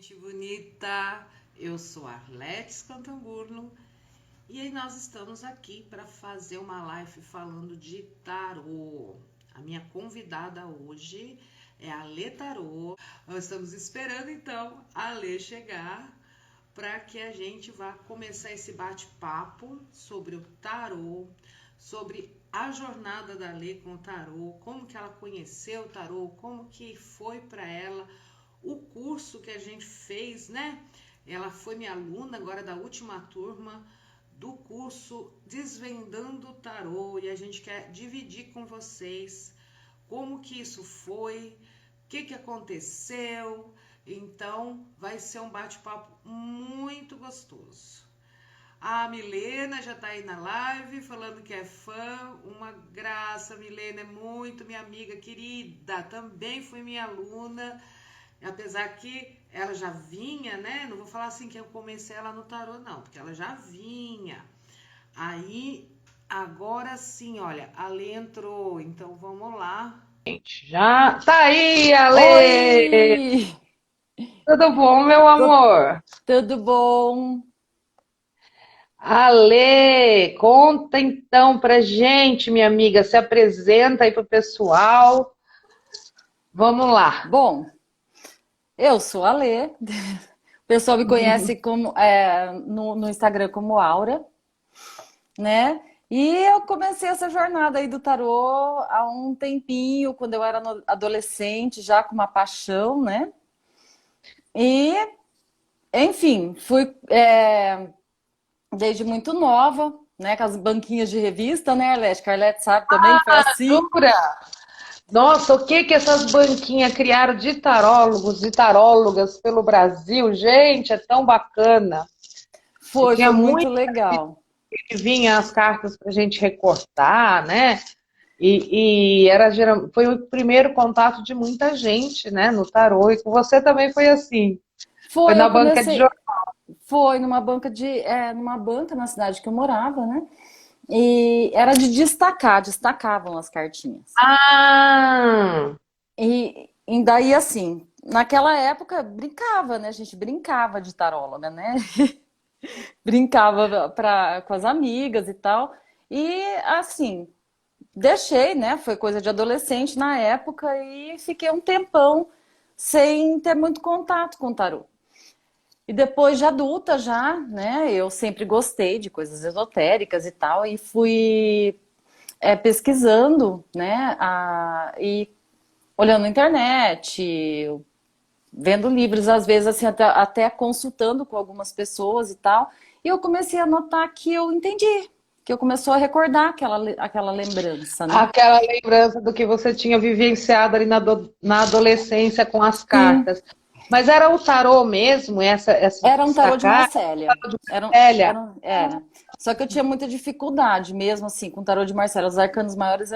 gente bonita! Eu sou Arlete Scantamburlo e aí nós estamos aqui para fazer uma live falando de tarô. A minha convidada hoje é a Lê Tarô. Nós estamos esperando então a Lê chegar para que a gente vá começar esse bate-papo sobre o tarô, sobre a jornada da Lê com o tarô, como que ela conheceu o tarô, como que foi para ela o curso que a gente fez, né? Ela foi minha aluna agora da última turma do curso Desvendando o Tarô e a gente quer dividir com vocês como que isso foi, o que aconteceu. Então vai ser um bate-papo muito gostoso. A Milena já tá aí na live falando que é fã, uma graça. Milena é muito minha amiga querida, também foi minha aluna. Apesar que ela já vinha, né? Não vou falar assim que eu comecei ela no tarô, não, porque ela já vinha. Aí, agora sim, olha, a Lê entrou, então vamos lá. Gente, já tá aí, Ale! Oi! Tudo bom, meu amor? Tudo bom? Ale, conta então pra gente, minha amiga, se apresenta aí pro pessoal. Vamos lá. Bom, eu sou a Lê. O pessoal me conhece como, no Instagram como Aura, né? E eu comecei essa jornada aí do tarô há um tempinho, quando eu era adolescente, já com uma paixão, né? E, enfim, fui desde muito nova, né? Com as banquinhas de revista, né, Arlete? Que a Arlete sabe também, foi assim. Jura? Nossa, o que que essas banquinhas criaram de tarólogos e tarólogas pelo Brasil? Gente, é tão bacana. E Foi, tinha foi muito muito legal. que vinha as cartas para a gente recortar, né? E era foi o primeiro contato de muita gente, né, no tarô. E com você também foi assim. Foi Foi, na eu banca de comecei. jornal. Foi numa banca na cidade que eu morava, né? E era de destacar, destacavam as cartinhas. Ah! E daí, assim, naquela época brincava, né? A gente brincava de taróloga, né? Brincava com as amigas e tal. E, assim, deixei, né? Foi coisa de adolescente na época e fiquei um tempão sem ter muito contato com o tarô. E depois de adulta já, né, eu sempre gostei de coisas esotéricas e tal, e fui pesquisando, né, e olhando na internet, vendo livros, às vezes assim, até consultando com algumas pessoas e tal, e eu comecei a notar que eu entendi, que eu começou a recordar aquela lembrança, né? Aquela lembrança do que você tinha vivenciado ali na adolescência com as Sim, cartas. Mas era o tarô mesmo, essa de era um tarô de destacar, Marcélia. Célia? Era. Só que eu tinha muita dificuldade, mesmo assim, com o tarô de Marcélia. Os arcanos maiores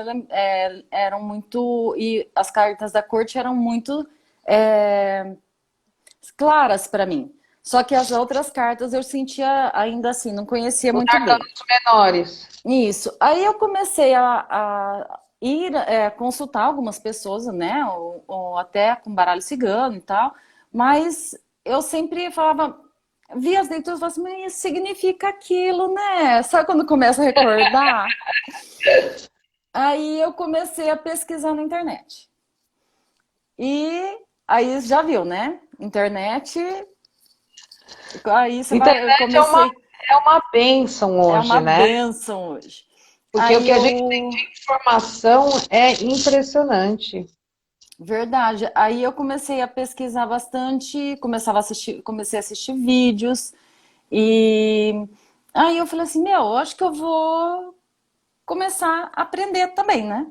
eram muito. E as cartas da corte eram muito é, claras para mim. Só que as outras cartas eu sentia ainda assim, não conhecia Os muito bem. arcanos menores. Isso. Aí eu comecei a ir consultar algumas pessoas, né? Ou até com baralho cigano e tal. Mas eu sempre falava, via as leituras e falava assim, mas isso significa aquilo, né? Sabe quando começa a recordar? Aí eu comecei a pesquisar na internet. E aí já viu, né? Internet, aí você vai, eu Internet comecei, é uma bênção é uma hoje, né? benção hoje. Porque o Aí que a gente tem eu de informação é impressionante. Verdade. Aí eu comecei a pesquisar bastante, comecei a assistir vídeos e aí eu falei assim, meu, eu acho que eu vou começar a aprender também, né?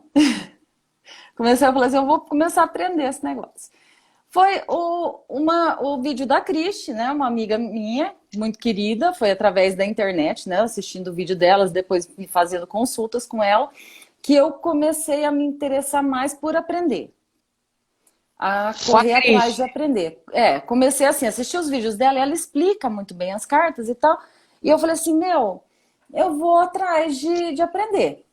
Comecei a falar assim, eu vou começar a aprender esse negócio. Foi o vídeo da Cristi, né? Uma amiga minha, muito querida, foi através da internet, né? Assistindo o vídeo delas, depois me fazendo consultas com ela, que eu comecei a me interessar mais por aprender. A Com a correr atrás Cris. de aprender. Comecei assim, assistir os vídeos dela e ela explica muito bem as cartas e tal. E eu falei assim, meu, eu vou atrás de aprender.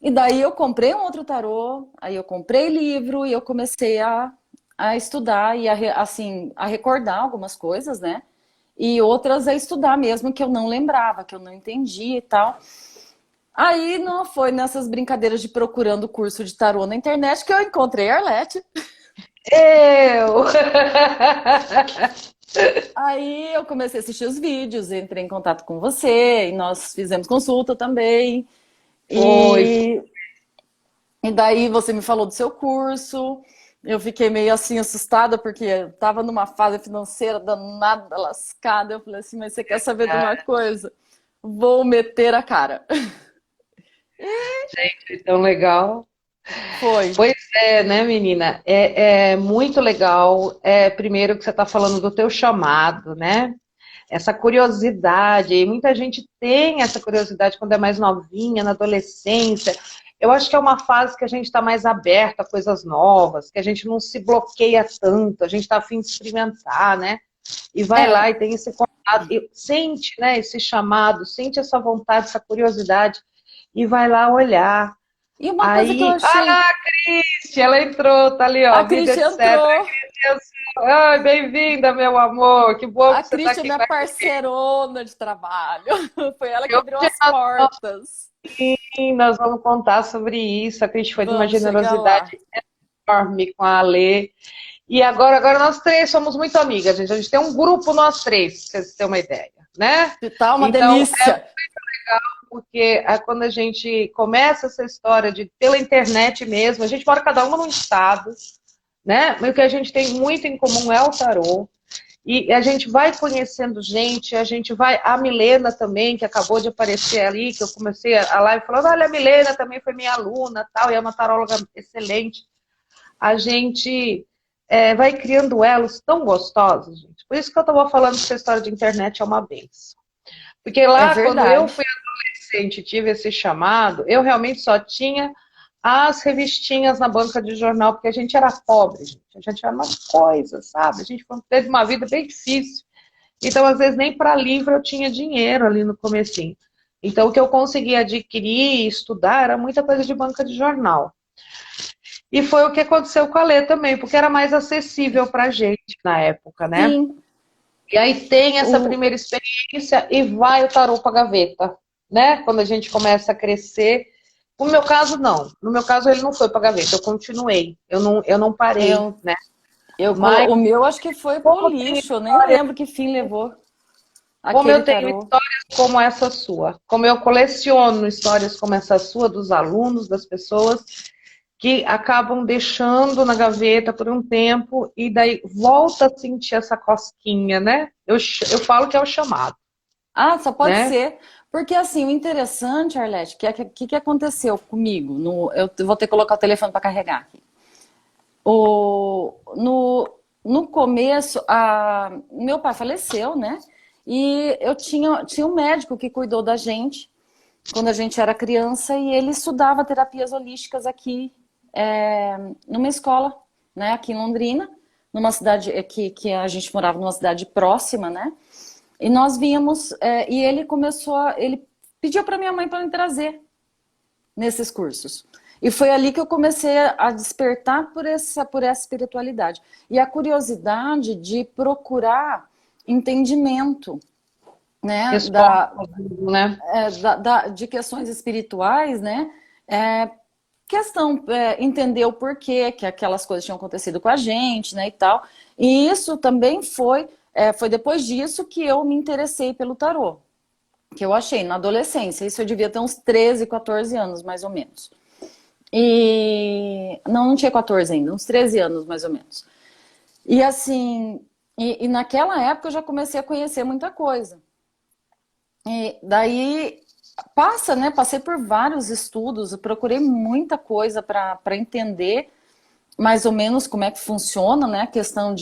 E daí eu comprei um outro tarô, aí eu comprei livro e eu comecei a estudar e assim, a recordar algumas coisas, né? E outras a estudar mesmo, que eu não lembrava, que eu não entendia e tal. Aí não foi nessas brincadeiras de procurando curso de tarô na internet que eu encontrei a Arlete. Eu! Aí eu comecei a assistir os vídeos, entrei em contato com você, e nós fizemos consulta também. Foi. E, e daí você me falou do seu curso. Eu fiquei meio assim assustada, porque eu estava numa fase financeira danada, lascada. Eu falei assim, mas você quer saber de uma coisa? Vou meter a cara. Gente, tão legal. Foi. Pois é, né, menina? É muito legal. Primeiro que você está falando do teu chamado, né? Essa curiosidade. E muita gente tem essa curiosidade quando é mais novinha, na adolescência. Eu acho que é uma fase que a gente está mais aberta a coisas novas, que a gente não se bloqueia tanto, a gente está a fim de experimentar, né? E vai lá e tem esse contato, e sente, né, esse chamado, sente essa vontade, essa curiosidade, e vai lá olhar. E uma coisa que eu Aí, achei. Cristi, ela entrou, tá ali, A ó, vida, Cristian etc. entrou. Ai, bem-vinda, meu amor, que bom A que você tá Cristian é aqui minha com a parceirona de trabalho. Foi ela que gente. abriu as portas. Hoje nós vamos contar sobre isso. A Cristi foi de uma Vamos chegar lá. generosidade enorme com a Alê. E agora nós três somos muito amigas, gente. A gente tem um grupo, nós três, pra vocês terem uma ideia, né? Que tá uma Então, delícia. porque quando a gente começa essa história de pela internet mesmo, a gente mora cada uma num estado, né? Mas o que a gente tem muito em comum é o tarô. E a gente vai conhecendo gente, a gente vai. A Milena também, que acabou de aparecer ali, que eu comecei a live falando, olha, a Milena também foi minha aluna, tal, e é uma taróloga excelente. A gente vai criando elos tão gostosos, gente. Por isso que eu estava falando que essa história de internet é uma benção. Porque É lá, quando eu verdade. fui adolescente, tive esse chamado, eu realmente só tinha as revistinhas na banca de jornal, porque a gente era pobre, gente. A gente era umas coisas, sabe? A gente teve uma vida bem difícil. Então, às vezes, nem para livro eu tinha dinheiro ali no comecinho. Então, o que eu conseguia adquirir e estudar era muita coisa de banca de jornal. E foi o que aconteceu com a Lê também, porque era mais acessível para a gente na época, né? Sim. E aí tem essa O... primeira experiência e vai o tarô para a gaveta, né? Quando a gente começa a crescer. No meu caso, não. No meu caso, ele não foi para a gaveta, eu continuei. Eu não parei, Eu, né? eu, Mas o meu acho que foi pro como eu tenho lixo. Eu nem história, lembro que fim levou como aquele eu tenho tarô. histórias como essa sua, como eu coleciono histórias como essa sua, dos alunos, das pessoas que acabam deixando na gaveta por um tempo e daí volta a sentir essa cosquinha, né? Eu falo que é o chamado, Ah, só pode né? ser. Porque assim, o interessante, Arlete, que aconteceu comigo? Eu vou ter que colocar o telefone para carregar aqui. O, no começo, meu pai faleceu, né? E eu tinha um médico que cuidou da gente quando a gente era criança e ele estudava terapias holísticas aqui, numa escola, né? Aqui em Londrina, numa cidade que a gente morava numa cidade próxima, né? E nós víamos, e ele pediu para minha mãe para me trazer nesses cursos. E foi ali que eu comecei a despertar por essa espiritualidade. E a curiosidade de procurar entendimento, né, Resposta, né? de questões espirituais, né, entender o porquê que aquelas coisas tinham acontecido com a gente, né, e tal. E isso também foi depois disso que eu me interessei pelo tarô, que eu achei na adolescência. Isso eu devia ter uns 13, 14 anos, mais ou menos. E não tinha 14 ainda, uns 13 anos, mais ou menos. E assim, e naquela época eu já comecei a conhecer muita coisa. E daí passa, né? Passei por vários estudos, eu procurei muita coisa para entender mais ou menos como é que funciona, né? A questão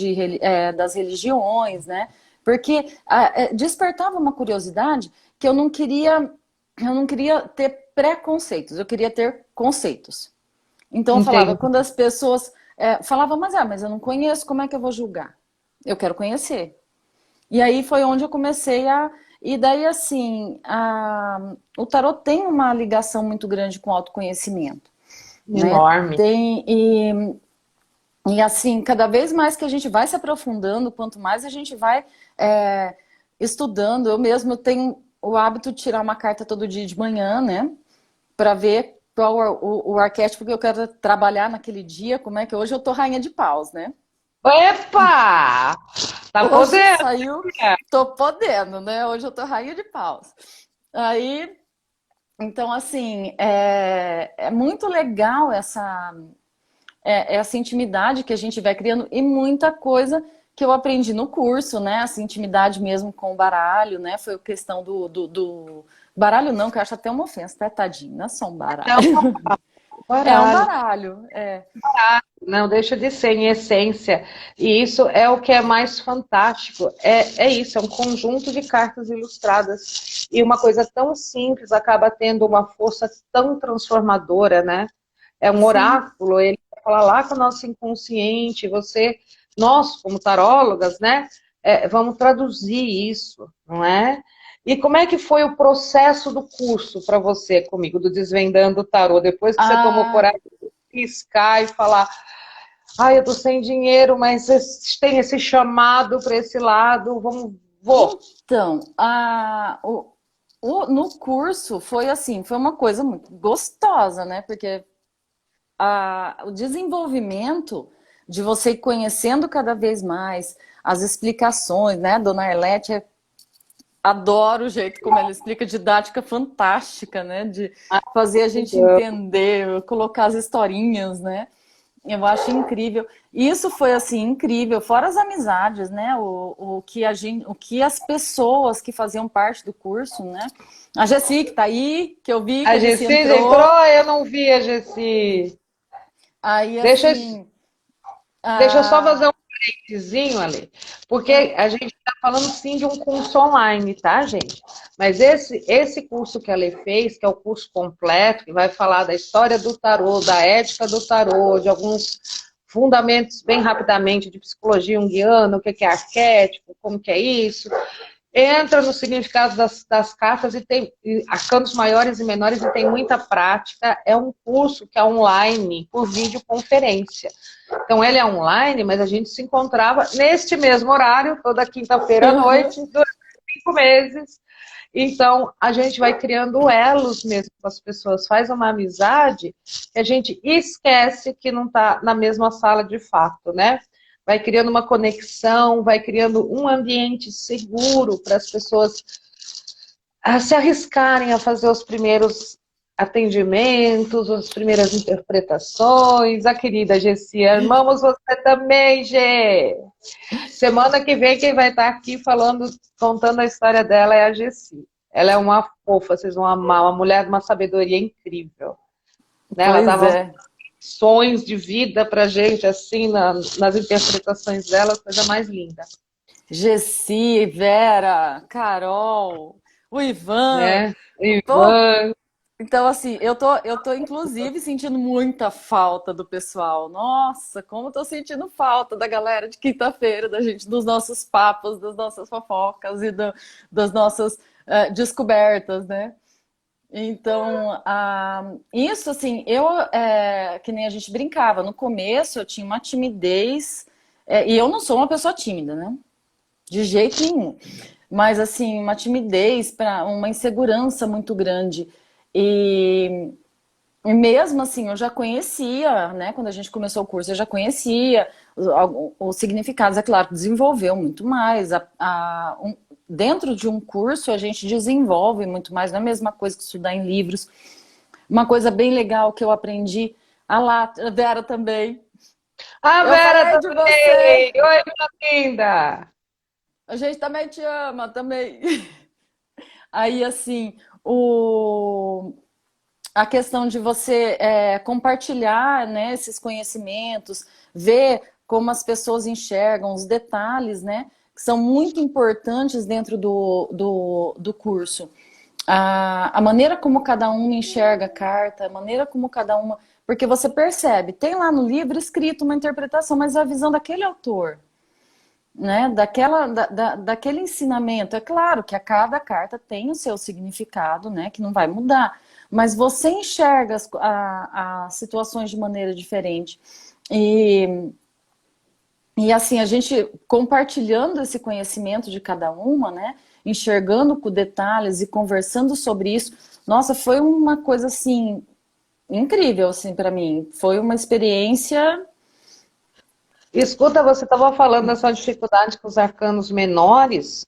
das religiões, né? Porque despertava uma curiosidade que eu não queria ter preconceitos, eu queria ter conceitos. Então eu falava, Entendi. quando as pessoas falavam, mas eu não conheço, como é que eu vou julgar? Eu quero conhecer. E aí foi onde eu comecei a. E daí, assim, o tarot tem uma ligação muito grande com o autoconhecimento, né? Enorme. E assim, cada vez mais que a gente vai se aprofundando, quanto mais a gente vai é, estudando, eu mesmo tenho o hábito de tirar uma carta todo dia de manhã, né? Para ver qual o arquétipo que eu quero trabalhar naquele dia, como é que hoje eu tô rainha de paus, né? Epa! Tá Hoje podendo? saiu, tô podendo, né? Hoje eu tô rainha de paus. Aí, então assim, é muito legal essa intimidade que a gente vai criando e muita coisa que eu aprendi no curso, né? Essa intimidade mesmo com o baralho, né? Foi a questão do baralho não, que eu acho até uma ofensa, tá? Tadinho, não é só um É um baralho. É um baralho. baralho, é. Não deixa de ser em essência. E isso é o que é mais fantástico. É isso, é um conjunto de cartas ilustradas. E uma coisa tão simples acaba tendo uma força tão transformadora, né? É um Sim. oráculo, ele vai falar lá com o nosso inconsciente, nós, como tarólogas, né? Vamos traduzir isso, não é? E como é que foi o processo do curso para você comigo, do Desvendando o Tarô, depois que você tomou Ah, coragem de piscar e falar, ai, eu tô sem dinheiro, mas tem esse chamado para esse lado, vou. então, no curso foi assim, foi uma coisa muito gostosa, né? Porque o desenvolvimento de você ir conhecendo cada vez mais as explicações, né? Dona Arlete, adoro o jeito como ela explica, didática fantástica, né? De fazer a gente entender, colocar as historinhas, né? Eu acho incrível. Isso foi assim incrível, fora as amizades, né? O que as pessoas que faziam parte do curso, né? A Gessi que tá aí, que eu vi que A a Gessi Gessi já entrou. entrou? Eu não vi a Gessi. Aí Deixa, assim, deixa eu só fazer a... um parentezinho ali, porque a gente está falando sim de um curso online, tá, gente? Mas esse curso que a Lê fez, que é o curso completo, que vai falar da história do tarô, da ética do tarô, de alguns fundamentos bem rapidamente de psicologia junguiana, o que é arquétipo, como que é isso, entra no significado das cartas e tem arcanos maiores e menores e tem muita prática. É um curso que é online, por videoconferência. Então, ele é online, mas a gente se encontrava neste mesmo horário, toda quinta-feira à noite, durante 5 meses. Então, a gente vai criando elos mesmo com as pessoas, faz uma amizade que a gente esquece que não está na mesma sala de fato, né? Vai criando uma conexão, vai criando um ambiente seguro para as pessoas se arriscarem a fazer os primeiros atendimentos, as primeiras interpretações. A querida Gessi, amamos você também, Gê! Semana que vem quem vai estar aqui falando, contando a história dela é a Gessi. Ela é uma fofa, vocês vão amar, uma mulher de uma sabedoria incrível. Né? Ela Pois dava é. lições de vida pra gente, assim, nas interpretações dela, coisa mais linda. Gessi, Vera, Carol, o Ivan. Né? Pô, Ivan, então, assim, eu tô inclusive sentindo muita falta do pessoal. Nossa, como eu tô sentindo falta da galera de quinta-feira, da gente, dos nossos papos, das nossas fofocas e das nossas descobertas, né? Então, isso, assim, que nem a gente brincava. No começo, eu tinha uma timidez, e eu não sou uma pessoa tímida, né? De jeito nenhum. Mas, assim, uma timidez, uma insegurança muito grande. E, e mesmo assim, eu já conhecia, né? Quando a gente começou o curso, eu já conhecia os significados. É claro, desenvolveu muito mais. Dentro de um curso, a gente desenvolve muito mais. Não é a mesma coisa que estudar em livros. Uma coisa bem legal que eu aprendi, a Vera também. a Eu Vera falei de você. também! Oi, minha linda! A gente também te ama, também. Aí, assim, a questão de você compartilhar, né, esses conhecimentos, ver como as pessoas enxergam os detalhes, né, que são muito importantes dentro do curso. A maneira como cada uma enxerga a carta, a maneira como cada uma. Porque você percebe, tem lá no livro escrito uma interpretação, mas é a visão daquele autor, né? Daquele ensinamento. É claro que a cada carta tem o seu significado, né? Que não vai mudar. Mas você enxerga as situações de maneira diferente. E E assim, a gente compartilhando esse conhecimento de cada uma, né? Enxergando com detalhes e conversando sobre isso. Nossa, foi uma coisa assim incrível assim para mim. Foi uma experiência. Escuta, você estava falando da sua dificuldade com os arcanos menores.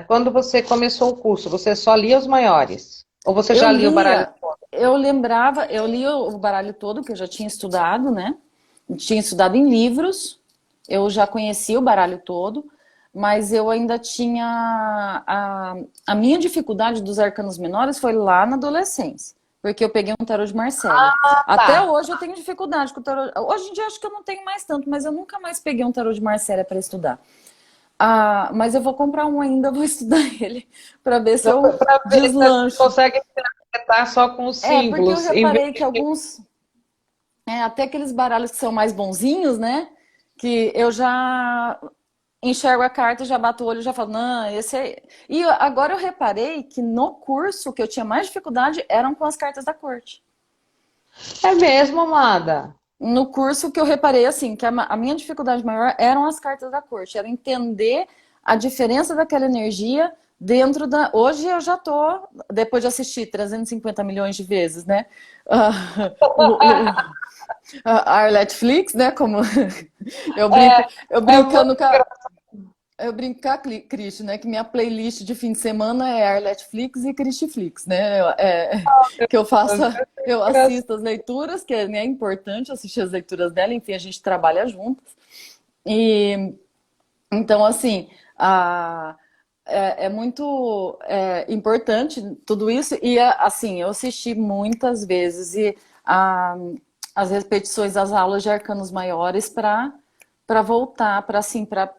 Quando você começou o curso, você só lia os maiores? Ou você Eu já lia o baralho lia, todo? eu lembrava, eu lia o baralho todo que eu já tinha estudado, né? Tinha estudado em livros, eu já conhecia o baralho todo, mas eu ainda tinha a minha dificuldade dos arcanos menores foi lá na adolescência, porque eu peguei um tarô de Marcélia. Até Tá. hoje eu tenho dificuldade com o tarô. Hoje em dia acho que eu não tenho mais tanto, mas eu nunca mais peguei um tarô de Marcélia para estudar. Ah, mas eu vou comprar um ainda, vou estudar ele para ver se eu Para ver se você deslancho. consegue interpretar só com os É, porque eu símbolos. reparei que alguns, até aqueles baralhos que são mais bonzinhos, né? Que eu já enxergo a carta, já bato o olho e já falo, não, esse é. E agora eu reparei que no curso que eu tinha mais dificuldade eram com as cartas da corte. É mesmo, amada. No curso que eu reparei, assim, que a minha dificuldade maior eram as cartas da corte, era entender a diferença daquela energia dentro da. Hoje eu já tô, depois de assistir 350 milhões de vezes, né? A Netflix, né? Como eu brinco, eu É muito brincando com a, eu brinco com a Cristi, né? Que minha playlist de fim de semana é Arletflix e Cristiflix, né? Que eu faça, eu engraçado. assisto as leituras, que é, né, importante assistir as leituras dela, enfim, a gente trabalha juntas. E então, assim, é muito importante tudo isso. E, assim, eu assisti muitas vezes e a, as repetições das aulas de arcanos maiores para voltar, para assim, para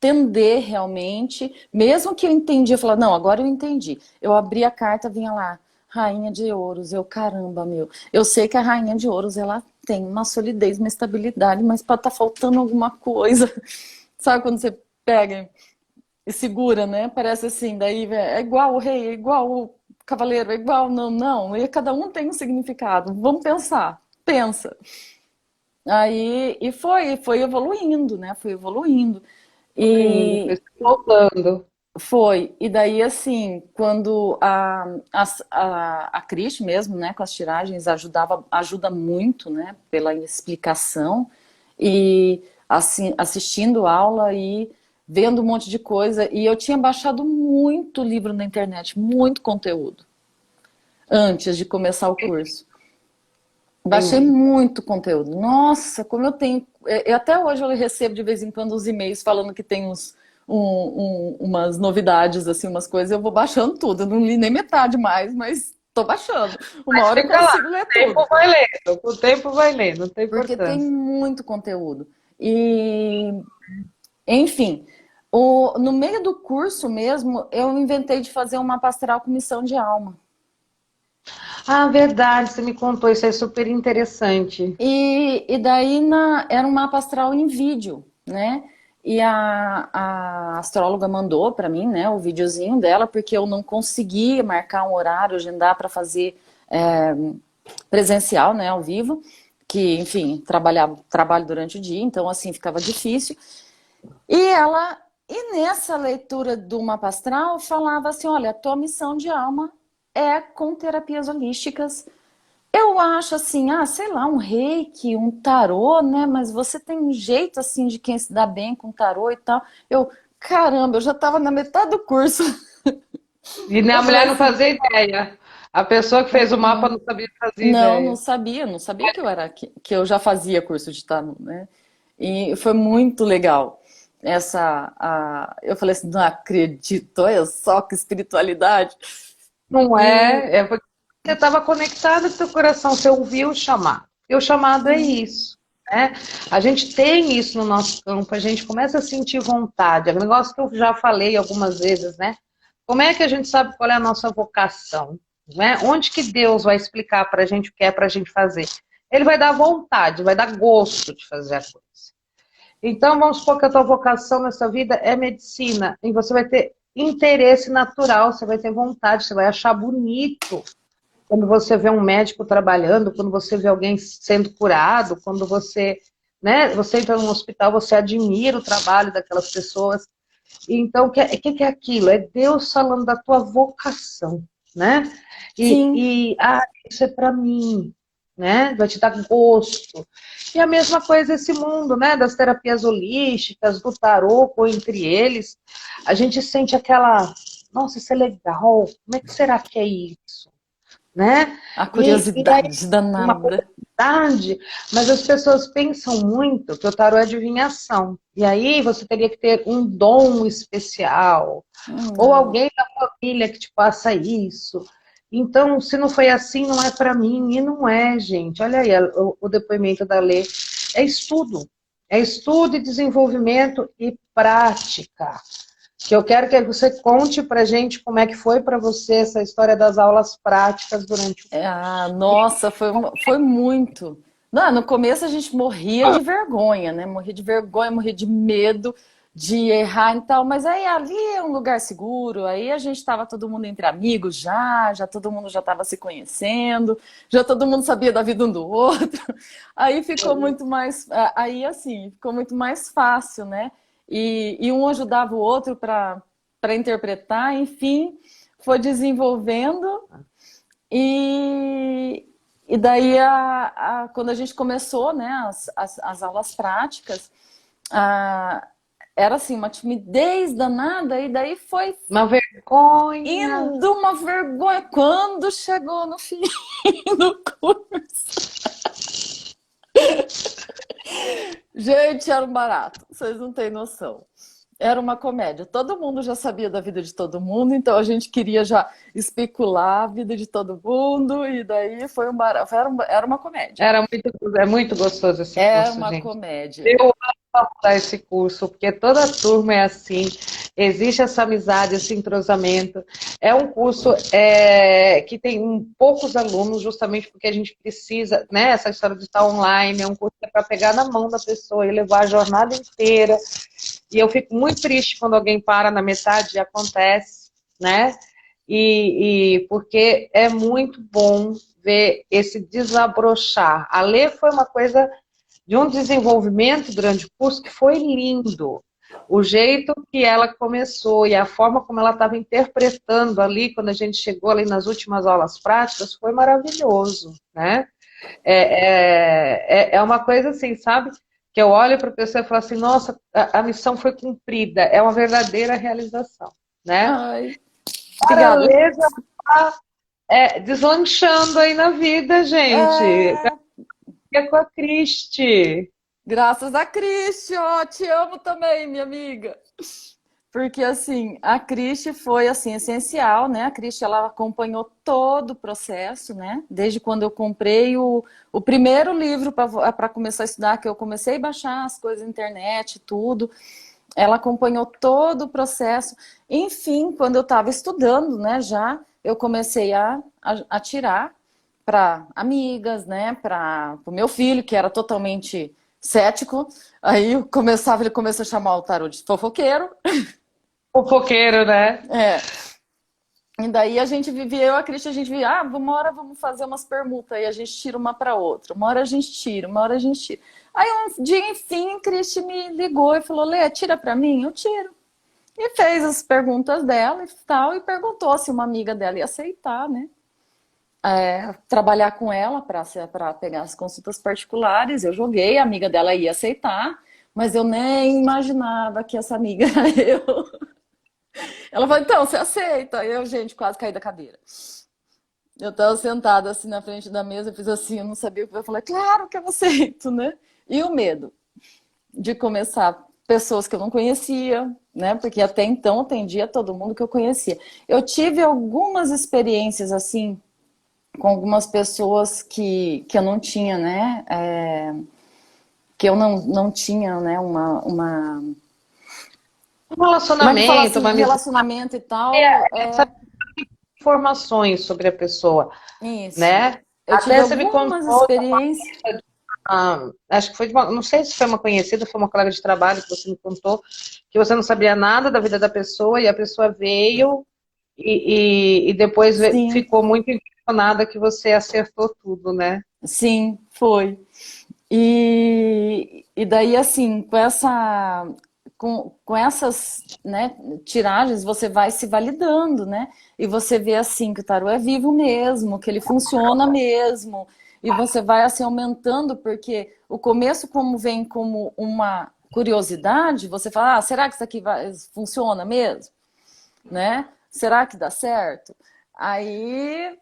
entender realmente. Mesmo que eu entendi, eu falava, não, agora eu entendi. Eu abri a carta, vinha lá, Rainha de Ouros. Eu, caramba, meu. Eu sei que a Rainha de Ouros, ela tem uma solidez, uma estabilidade, mas pode estar faltando alguma coisa. Sabe quando você pega e segura, né? Parece assim, daí é igual o rei, é igual o cavaleiro, é igual, não, não. E cada um tem um significado. Vamos pensar, pensa. Aí, e foi evoluindo, né? Foi evoluindo. Foi indo, foi E se voltando. foi. E daí, assim, quando a Cris mesmo, né, com as tiragens, ajuda muito, né, pela explicação. E, assim, assistindo aula e vendo um monte de coisa. E eu tinha baixado muito livro na internet, muito conteúdo, antes de começar o curso. Baixei Sim. muito conteúdo. Nossa, como eu tenho. Até hoje eu recebo de vez em quando uns e-mails falando que tem umas novidades, assim, umas coisas. Eu vou baixando tudo. Eu não li nem metade mais, mas tô baixando. Uma Mas hora eu fica lá, consigo ler o tempo tudo. vai lendo, o tempo vai lendo, não tem Porque tem importância. muito conteúdo. E, enfim, no meio do curso mesmo, eu inventei de fazer uma pastoral com missão de alma. Ah, verdade, você me contou, isso é super interessante. E daí era uma mapa astral em vídeo, né? E a astróloga mandou para mim, né, o videozinho dela, porque eu não conseguia marcar um horário, agendar para fazer presencial, né, ao vivo, que, enfim, trabalho durante o dia, então assim ficava difícil. E nessa leitura do mapa astral falava assim, olha, a tua missão de alma é com terapias holísticas. Eu acho assim, sei lá, um reiki, um tarô, né? Mas você tem um jeito assim de quem se dá bem com tarô e tal. Caramba, eu já estava na metade do curso. E nem a Eu falei mulher não assim, fazia ideia. A pessoa que fez o mapa não sabia fazer não ideia. sabia, não sabia que eu já fazia curso de tarô, né? E foi muito legal. Eu falei assim, não acredito, olha só que espiritualidade. Não E é, é porque você estava conectado com o seu coração, você ouviu o chamado. E o chamado é sim, isso, né? A gente tem isso no nosso campo, a gente começa a sentir vontade. É um negócio que eu já falei algumas vezes, né? Como é que a gente sabe qual é a nossa vocação? Né? Onde que Deus vai explicar para a gente o que é para a gente fazer? Ele vai dar vontade, vai dar gosto de fazer a coisa. Então, vamos supor que a tua vocação nessa vida é medicina, e você vai ter interesse natural, você vai ter vontade, você vai achar bonito quando você vê um médico trabalhando, quando você vê alguém sendo curado, quando você né? Você entra num hospital, você admira o trabalho daquelas pessoas. Então, o que é aquilo? É Deus falando da tua vocação, né? Sim. Isso é para mim, né? Vai te dar gosto. E a mesma coisa esse mundo, né? Das terapias holísticas, do tarô, ou entre eles, a gente sente aquela, nossa, isso é legal. Como é que será que é isso? Né? A E aí, curiosidade uma danada. curiosidade, mas as pessoas pensam muito que o tarô é adivinhação. E aí você teria que ter um dom especial, ou Não. alguém da família que te passa isso. Então, se não foi assim, não é para mim, e não é, gente. Olha aí o depoimento da Lê. É estudo. É estudo e desenvolvimento e prática. Que eu quero que você conte pra gente como é que foi para você essa história das aulas práticas durante o Ah, curso. nossa, foi muito. Não, no começo a gente morria de vergonha, né? Morria de vergonha, morria de medo de errar e tal, mas aí ali é um lugar seguro, aí a gente estava todo mundo entre amigos já todo mundo já estava se conhecendo, já todo mundo sabia da vida um do outro, aí ficou muito mais, aí assim, ficou muito mais fácil, né? E um ajudava o outro para interpretar, enfim, foi desenvolvendo. E, e daí, quando a gente começou, né, as aulas práticas, a- era assim, uma timidez danada, e daí foi Uma vergonha. indo uma vergonha. Quando chegou no fim do curso, gente, era um barato, vocês não têm noção. Era uma comédia. Todo mundo já sabia da vida de todo mundo, então a gente queria já especular a vida de todo mundo, e daí foi um barato. Era uma comédia. É muito gostoso esse Era curso, uma gente. comédia. Eu amo dar esse curso, porque toda turma é assim, existe essa amizade, esse entrosamento. É um curso que tem poucos alunos, justamente porque a gente precisa, né? Essa história de estar online, é um curso que é para pegar na mão da pessoa e levar a jornada inteira. E eu fico muito triste quando alguém para na metade e acontece, né? Porque é muito bom ver esse desabrochar. A Lê foi uma coisa de um desenvolvimento durante o curso que foi lindo. O jeito que ela começou e a forma como ela estava interpretando ali, quando a gente chegou ali nas últimas aulas práticas, foi maravilhoso, né? É uma coisa assim, sabe? Que eu olho para a pessoa e falo assim, nossa, a missão foi cumprida, é uma verdadeira realização, né? Ai, Para obrigada. ler, já está deslanchando aí na vida, gente. É, É com a Cristi. graças a Cristi, ó, te amo também, minha amiga. Porque assim, a Cristi foi assim essencial, né? A Cristi ela acompanhou todo o processo, né? Desde quando eu comprei o primeiro livro para começar a estudar, que eu comecei a baixar as coisas na internet, tudo. Ela acompanhou todo o processo. Enfim, quando eu estava estudando, né, já eu comecei a tirar para amigas, né, para o meu filho, que era totalmente cético. Aí ele começou a chamar o tarô de fofoqueiro. Fofoqueiro, né? É. E daí a gente vivia, eu e a Cristi, a gente vivia, uma hora vamos fazer umas permutas, aí a gente tira uma para outra, uma hora a gente tira, uma hora a gente tira. Aí um dia, enfim, a Cristi me ligou e falou, Lê, tira para mim? Eu tiro. E fez as perguntas dela e tal, e perguntou se uma amiga dela ia aceitar, né? Trabalhar com ela para pegar as consultas particulares. Eu joguei, a amiga dela ia aceitar, mas eu nem imaginava que essa amiga era eu. Ela falou, então, você aceita? Eu, gente, quase caí da cadeira. Eu estava sentada assim na frente da mesa, fiz assim, eu não sabia o que eu falei, claro que eu aceito, né? E o medo de começar pessoas que eu não conhecia, né? Porque até então eu atendia todo mundo que eu conhecia. Eu tive algumas experiências assim com algumas pessoas que eu não tinha, né? Que eu não tinha, né? Um Como é que fala relacionamento, assim? uma amizade, Relacionamento e tal. informações sobre a pessoa, Isso. né? Eu tive Até você me algumas contou, experiências. acho que foi não sei se foi uma conhecida, foi uma colega de trabalho que você me contou, que você não sabia nada da vida da pessoa e a pessoa veio e depois Sim, ficou muito impressionada que você acertou tudo, né? sim, foi. E daí, assim, com essas, né, tiragens, você vai se validando, né? E você vê, assim, que o tarô é vivo mesmo, que ele funciona mesmo. E você vai, assim, aumentando, porque o começo, como vem como uma curiosidade, você fala, ah, será que isso aqui funciona mesmo? Né? Será que dá certo? Aí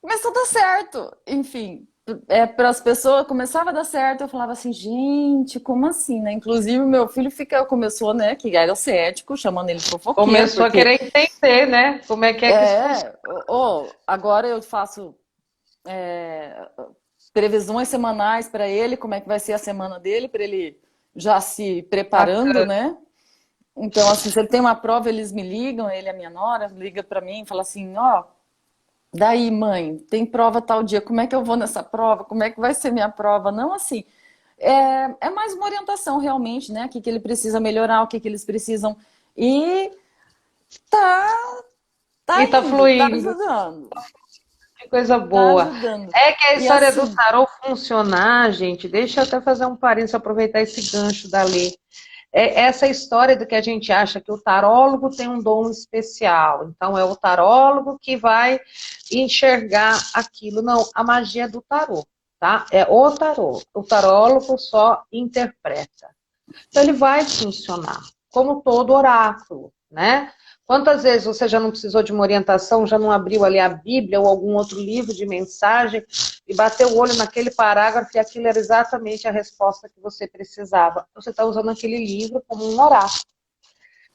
começou a dar certo. Enfim, para as pessoas começava a dar certo, eu falava assim, gente, como assim, né? Inclusive, meu filho começou, né, que era o cético, chamando ele de fofoqueiro, Começou a porque querer entender, né? Como é que isso funciona. agora eu faço previsões semanais para ele, como é que vai ser a semana dele, para ele já se preparando, Bacana. né? Então, assim, se ele tem uma prova, eles me ligam, ele e a minha nora, liga para mim e fala assim, ó, daí, mãe, tem prova tal dia, como é que eu vou nessa prova? Como é que vai ser minha prova? Não assim, é mais uma orientação realmente, né? O que ele precisa melhorar, o que eles precisam. E tá, tá E tá indo, tá fluindo. ajudando, Que coisa tá boa. ajudando. É que a E história do assim, tarô funcionar, gente, deixa eu até fazer um parênteses, aproveitar esse gancho da Lê. É essa história do que a gente acha que o tarólogo tem um dom especial. Então, é o tarólogo que vai enxergar aquilo. Não, a magia é do tarô, tá? É o tarô. O tarólogo só interpreta. Então, ele vai funcionar, como todo oráculo, né? Quantas vezes você já não precisou de uma orientação, já não abriu ali a Bíblia ou algum outro livro de mensagem e bateu o olho naquele parágrafo e aquilo era exatamente a resposta que você precisava. Você está usando aquele livro como um oráculo.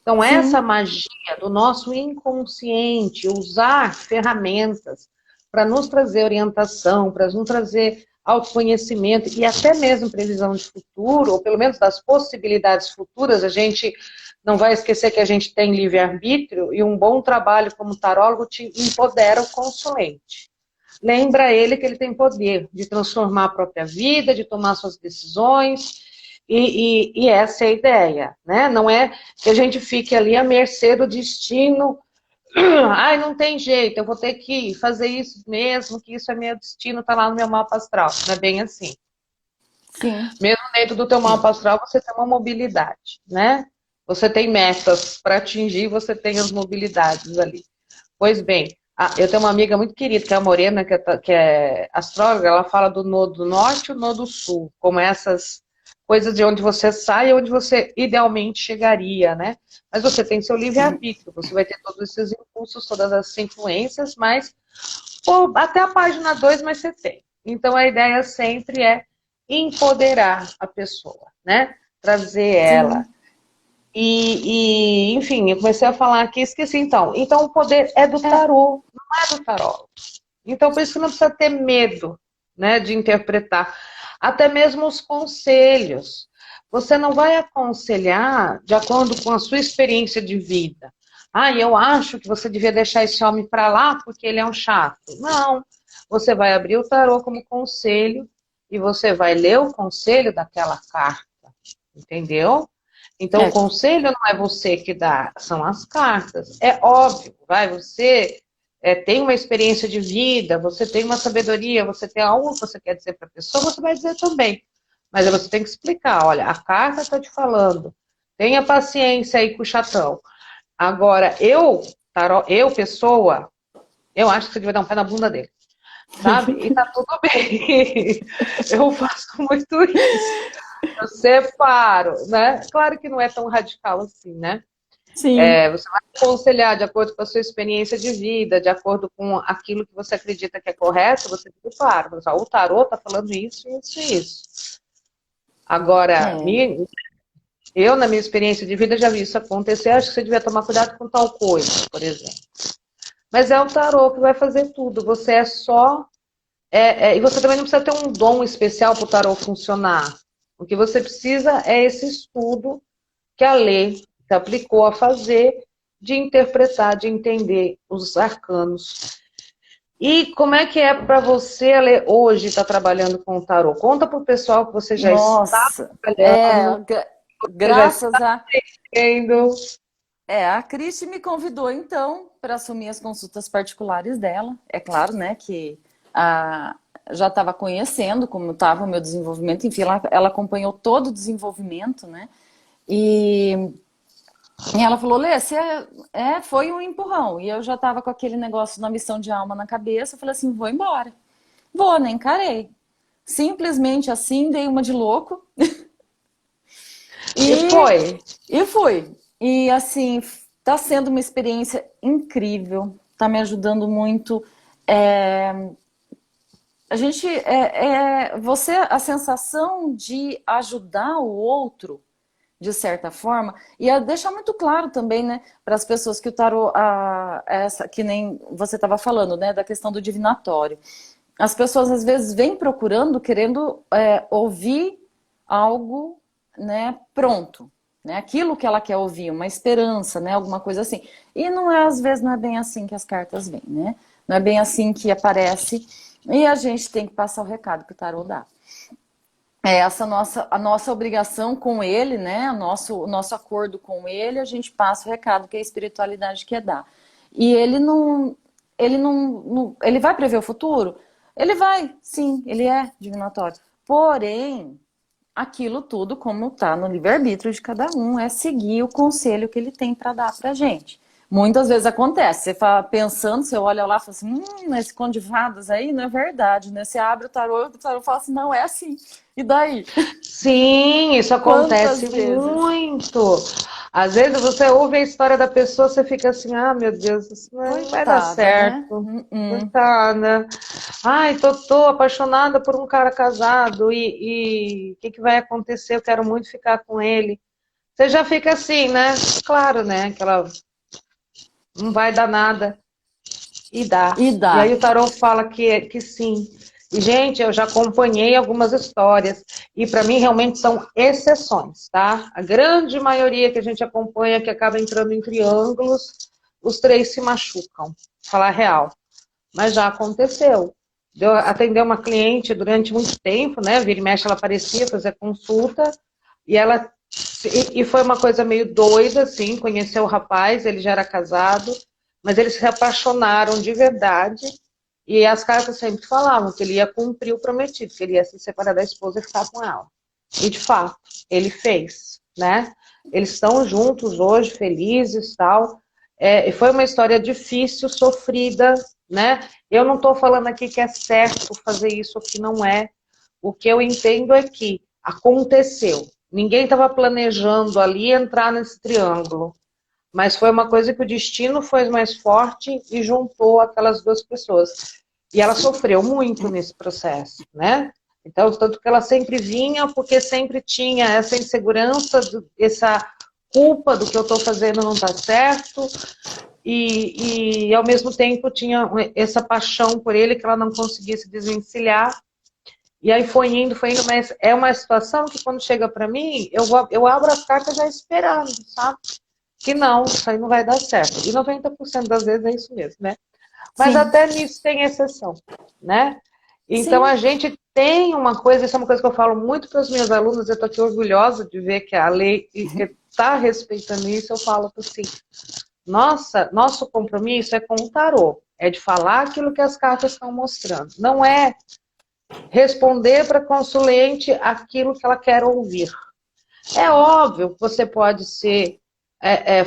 Então, essa sim, magia do nosso inconsciente, usar ferramentas para nos trazer orientação, para nos trazer autoconhecimento e até mesmo previsão de futuro, ou pelo menos das possibilidades futuras, a gente não vai esquecer que a gente tem livre-arbítrio e um bom trabalho como tarólogo te empodera o consulente. Lembra ele que ele tem poder de transformar a própria vida, de tomar suas decisões, e essa é a ideia, né? Não é que a gente fique ali à mercê do destino. Ai, não tem jeito, eu vou ter que fazer isso mesmo, que isso é meu destino, tá lá no meu mapa astral. Não é bem assim. sim, Mesmo dentro do teu mapa astral, você tem uma mobilidade, né? Você tem metas para atingir, você tem as mobilidades ali. Pois bem, eu tenho uma amiga muito querida, que é a Morena, que é astróloga, ela fala do nodo norte e o nodo sul, como essas coisas de onde você sai e onde você idealmente chegaria, né? Mas você tem seu livre-arbítrio, você vai ter todos esses impulsos, todas essas influências, mas até a página 2, mas você tem. Então a ideia sempre é empoderar a pessoa, né? Trazer ela. sim. Enfim, eu comecei a falar aqui, esqueci então. Então o poder é do É, tarô, não é do tarô. Então por isso que não precisa ter medo, né, de interpretar. Até mesmo os conselhos. Você não vai aconselhar de acordo com a sua experiência de vida. Ah, eu acho que você devia deixar esse homem para lá porque ele é um chato. Não. Você vai abrir o tarô como conselho e você vai ler o conselho daquela carta. Entendeu? Então, o é, conselho não é você que dá, são as cartas. É óbvio, vai, você tem uma experiência de vida, você tem uma sabedoria, você tem algo que você quer dizer para a pessoa, você vai dizer também. Mas aí você tem que explicar, olha, a carta está te falando, tenha paciência aí com o chatão. Agora, eu, pessoa, eu acho que você devia dar um pé na bunda dele, sabe? E tá tudo bem. Eu faço muito isso. Eu separo, né? Claro que não é tão radical assim, né? sim. Você vai aconselhar de acordo com a sua experiência de vida, de acordo com aquilo que você acredita que é correto, você fica claro. O tarô tá falando isso, isso e isso. Agora, É. eu, na minha experiência de vida, já vi isso acontecer. Acho que você devia tomar cuidado com tal coisa, por exemplo. Mas é o tarô que vai fazer tudo. Você é só. E você também não precisa ter um dom especial para o tarô funcionar. O que você precisa é esse estudo que a lei se aplicou a fazer, de interpretar, de entender os arcanos. E como é que é para você, Ale, hoje estar trabalhando com o tarô? Conta para o pessoal que você já está Nossa, trabalhando, você já está graças a tendo. a Cristi me convidou então para assumir as consultas particulares dela. É claro, né, que a, já estava conhecendo como estava o meu desenvolvimento, enfim, ela acompanhou todo o desenvolvimento, né? E ela falou, Lê, foi um empurrão. E eu já estava com aquele negócio na missão de alma na cabeça, eu falei assim, vou embora. Vou, nem encarei. Simplesmente assim, dei uma de louco. E foi. E fui. E assim, tá sendo uma experiência incrível, tá me ajudando muito. A gente, a sensação de ajudar o outro, de certa forma, e deixar muito claro também, né, para as pessoas que o tarô, que nem você estava falando, né, da questão do divinatório. As pessoas às vezes vêm procurando, querendo ouvir algo, né, pronto, né, aquilo que ela quer ouvir, uma esperança, né, alguma coisa assim. E não é, às vezes não é bem assim que as cartas vêm, né? Não é bem assim que aparece. E a gente tem que passar o recado que o tarô dá. É essa a nossa obrigação com ele, né? O nosso acordo com ele, a gente passa o recado que a espiritualidade quer dar. E ele vai prever o futuro? Ele vai, sim, ele é divinatório. Porém, aquilo tudo, como está no livre-arbítrio de cada um, é seguir o conselho que ele tem para dar para a gente. Muitas vezes acontece, você fala, pensando, você olha lá e fala assim, esse conto de fadas aí não é verdade, né? Você abre o tarô fala assim, não, é assim. E daí? Sim, isso acontece Quantas vezes? muito. Às vezes você ouve a história da pessoa, você fica assim, ah, meu Deus, isso não vai dar Coitada, né? certo. Coitada. Ai, tô apaixonada por um cara casado e o que vai acontecer? Eu quero muito ficar com ele. Você já fica assim, né? Claro, né? Aquela não vai dar nada. E dá. E E aí dá. o tarô fala que sim. E, gente, eu já acompanhei algumas histórias e para mim realmente são exceções, tá? A grande maioria que a gente acompanha que acaba entrando em triângulos, os três se machucam, falar real. Mas já aconteceu. Eu atender uma cliente durante muito tempo, né? Vira e mexe, ela aparecia fazer consulta e foi uma coisa meio doida, assim, conheceu o rapaz, ele já era casado, mas eles se apaixonaram de verdade. E as cartas sempre falavam que ele ia cumprir o prometido, que ele ia se separar da esposa e ficar com ela. E, de fato, ele fez, né? Eles estão juntos hoje, felizes e tal. E foi uma história difícil, sofrida, né? Eu não estou falando aqui que é certo fazer isso ou que não é. O que eu entendo é que aconteceu. Ninguém estava planejando ali entrar nesse triângulo. Mas foi uma coisa que o destino foi mais forte e juntou aquelas duas pessoas. E ela sofreu muito nesse processo, né? Então, tanto que ela sempre vinha, porque sempre tinha essa insegurança, essa culpa do que eu estou fazendo não está certo, e ao mesmo tempo tinha essa paixão por ele que ela não conseguia se desvencilhar. E aí foi indo, mas é uma situação que quando chega para mim, eu abro as cartas já esperando, sabe? Que não, isso aí não vai dar certo. E 90% das vezes é isso mesmo, né? Mas Sim. até nisso tem exceção, né? Então Sim. a gente tem uma coisa, isso é uma coisa que eu falo muito para os meus alunos, eu estou aqui orgulhosa de ver que a lei está respeitando isso, eu falo assim, nosso compromisso é com o tarô, é de falar aquilo que as cartas estão mostrando, não é responder para a consulente aquilo que ela quer ouvir. É óbvio que você pode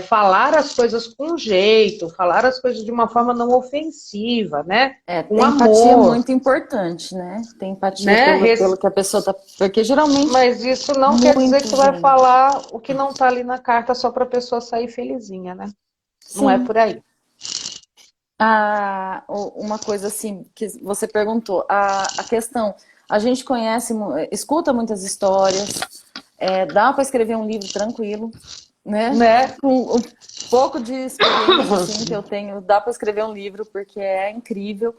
falar as coisas com jeito, falar as coisas de uma forma não ofensiva, né? Com Tem empatia amor. muito importante, né? Tem empatia, Né? pelo que a pessoa tá... Porque geralmente... Mas isso não quer dizer que você vai falar o que não está ali na carta só para a pessoa sair felizinha, né? Sim. Não é por aí. Uma coisa assim que você perguntou, a questão, a gente escuta muitas histórias, dá para escrever um livro tranquilo, né? Com um pouco de experiência assim, que eu tenho, dá para escrever um livro porque é incrível.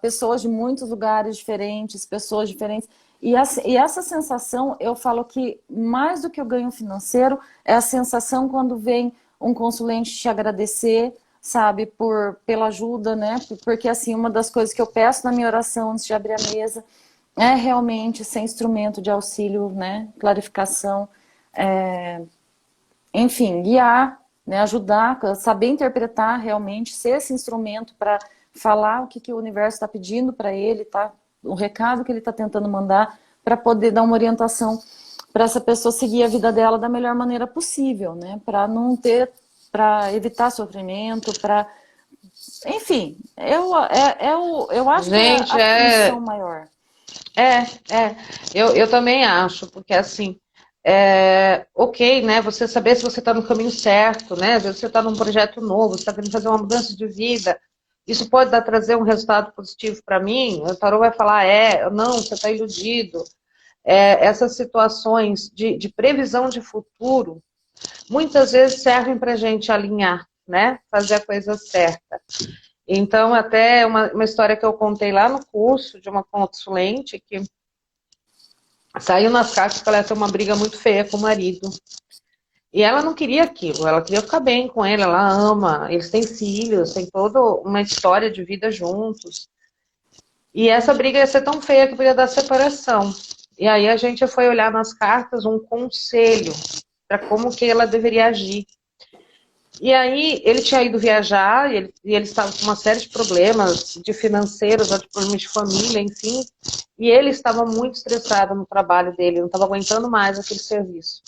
Pessoas de muitos lugares diferentes, pessoas diferentes. E essa sensação, eu falo que mais do que o ganho financeiro, é a sensação quando vem um consulente te agradecer, sabe, pela ajuda, né? Porque assim, uma das coisas que eu peço na minha oração antes de abrir a mesa é realmente ser instrumento de auxílio, né? Clarificação, enfim, guiar, né? Ajudar, saber interpretar realmente, ser esse instrumento para falar o que o universo está pedindo para ele, tá o recado que ele está tentando mandar para poder dar uma orientação para essa pessoa seguir a vida dela da melhor maneira possível, né? Para não ter, para evitar sofrimento, para... Enfim, eu acho que Gente, é a função maior. é, eu também acho, porque assim, ok, né, você saber se você está no caminho certo, né, às vezes você está num projeto novo, você está querendo fazer uma mudança de vida, isso pode trazer um resultado positivo para mim, o tarô vai falar, não, você está iludido. Essas situações de previsão de futuro, muitas vezes servem para a gente alinhar, né, fazer a coisa certa. Então, até uma história que eu contei lá no curso de uma consulente que saiu nas cartas que ela ia ter uma briga muito feia com o marido. E ela não queria aquilo, ela queria ficar bem com ele, ela ama, eles têm filhos, têm toda uma história de vida juntos. E essa briga ia ser tão feia que podia dar separação. E aí a gente foi olhar nas cartas um conselho para como que ela deveria agir. E aí ele tinha ido viajar e ele estava com uma série de problemas de financeiros, de problemas de família, enfim. E ele estava muito estressado no trabalho dele, não estava aguentando mais aquele serviço.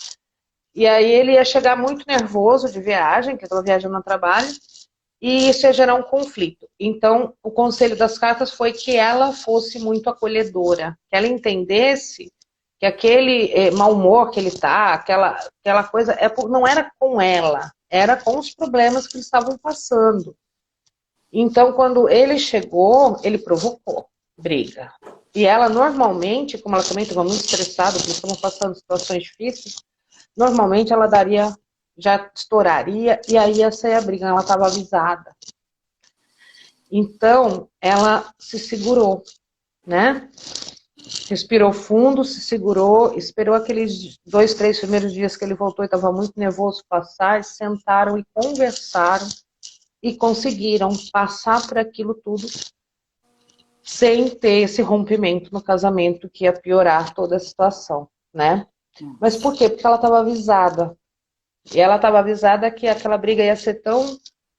E aí ele ia chegar muito nervoso de viagem, que estava viajando no trabalho, e isso ia gerar um conflito. Então, o conselho das cartas foi que ela fosse muito acolhedora, que ela entendesse que aquele mau humor que ele tá, aquela coisa, não era com ela, era com os problemas que eles estavam passando. Então, quando ele chegou, ele provocou briga. E ela normalmente, como ela também estava muito estressada, porque eles estavam passando situações difíceis, normalmente ela já estouraria, e aí ia sair a briga, ela estava avisada. Então, ela se segurou, né? Respirou fundo, se segurou, esperou aqueles 2, 3 primeiros dias que ele voltou e estava muito nervoso passar, e sentaram e conversaram e conseguiram passar por aquilo tudo sem ter esse rompimento no casamento que ia piorar toda a situação, né? Mas por quê? Porque ela estava avisada. E ela estava avisada que aquela briga ia ser tão...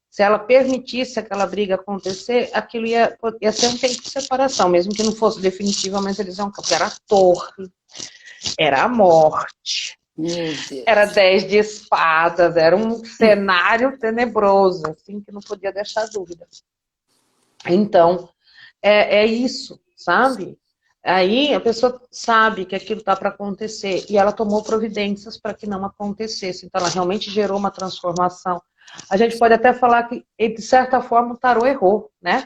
Se ela permitisse aquela briga acontecer, aquilo ia ser um tempo de separação, mesmo que não fosse definitiva, mas eles iam... Era a torre, era a morte, era 10 de espadas, era um cenário tenebroso, assim, que não podia deixar dúvida. Então, é isso, sabe? Aí a pessoa sabe que aquilo está para acontecer e ela tomou providências para que não acontecesse. Então ela realmente gerou uma transformação. A gente pode até falar que, de certa forma, o tarô errou, né?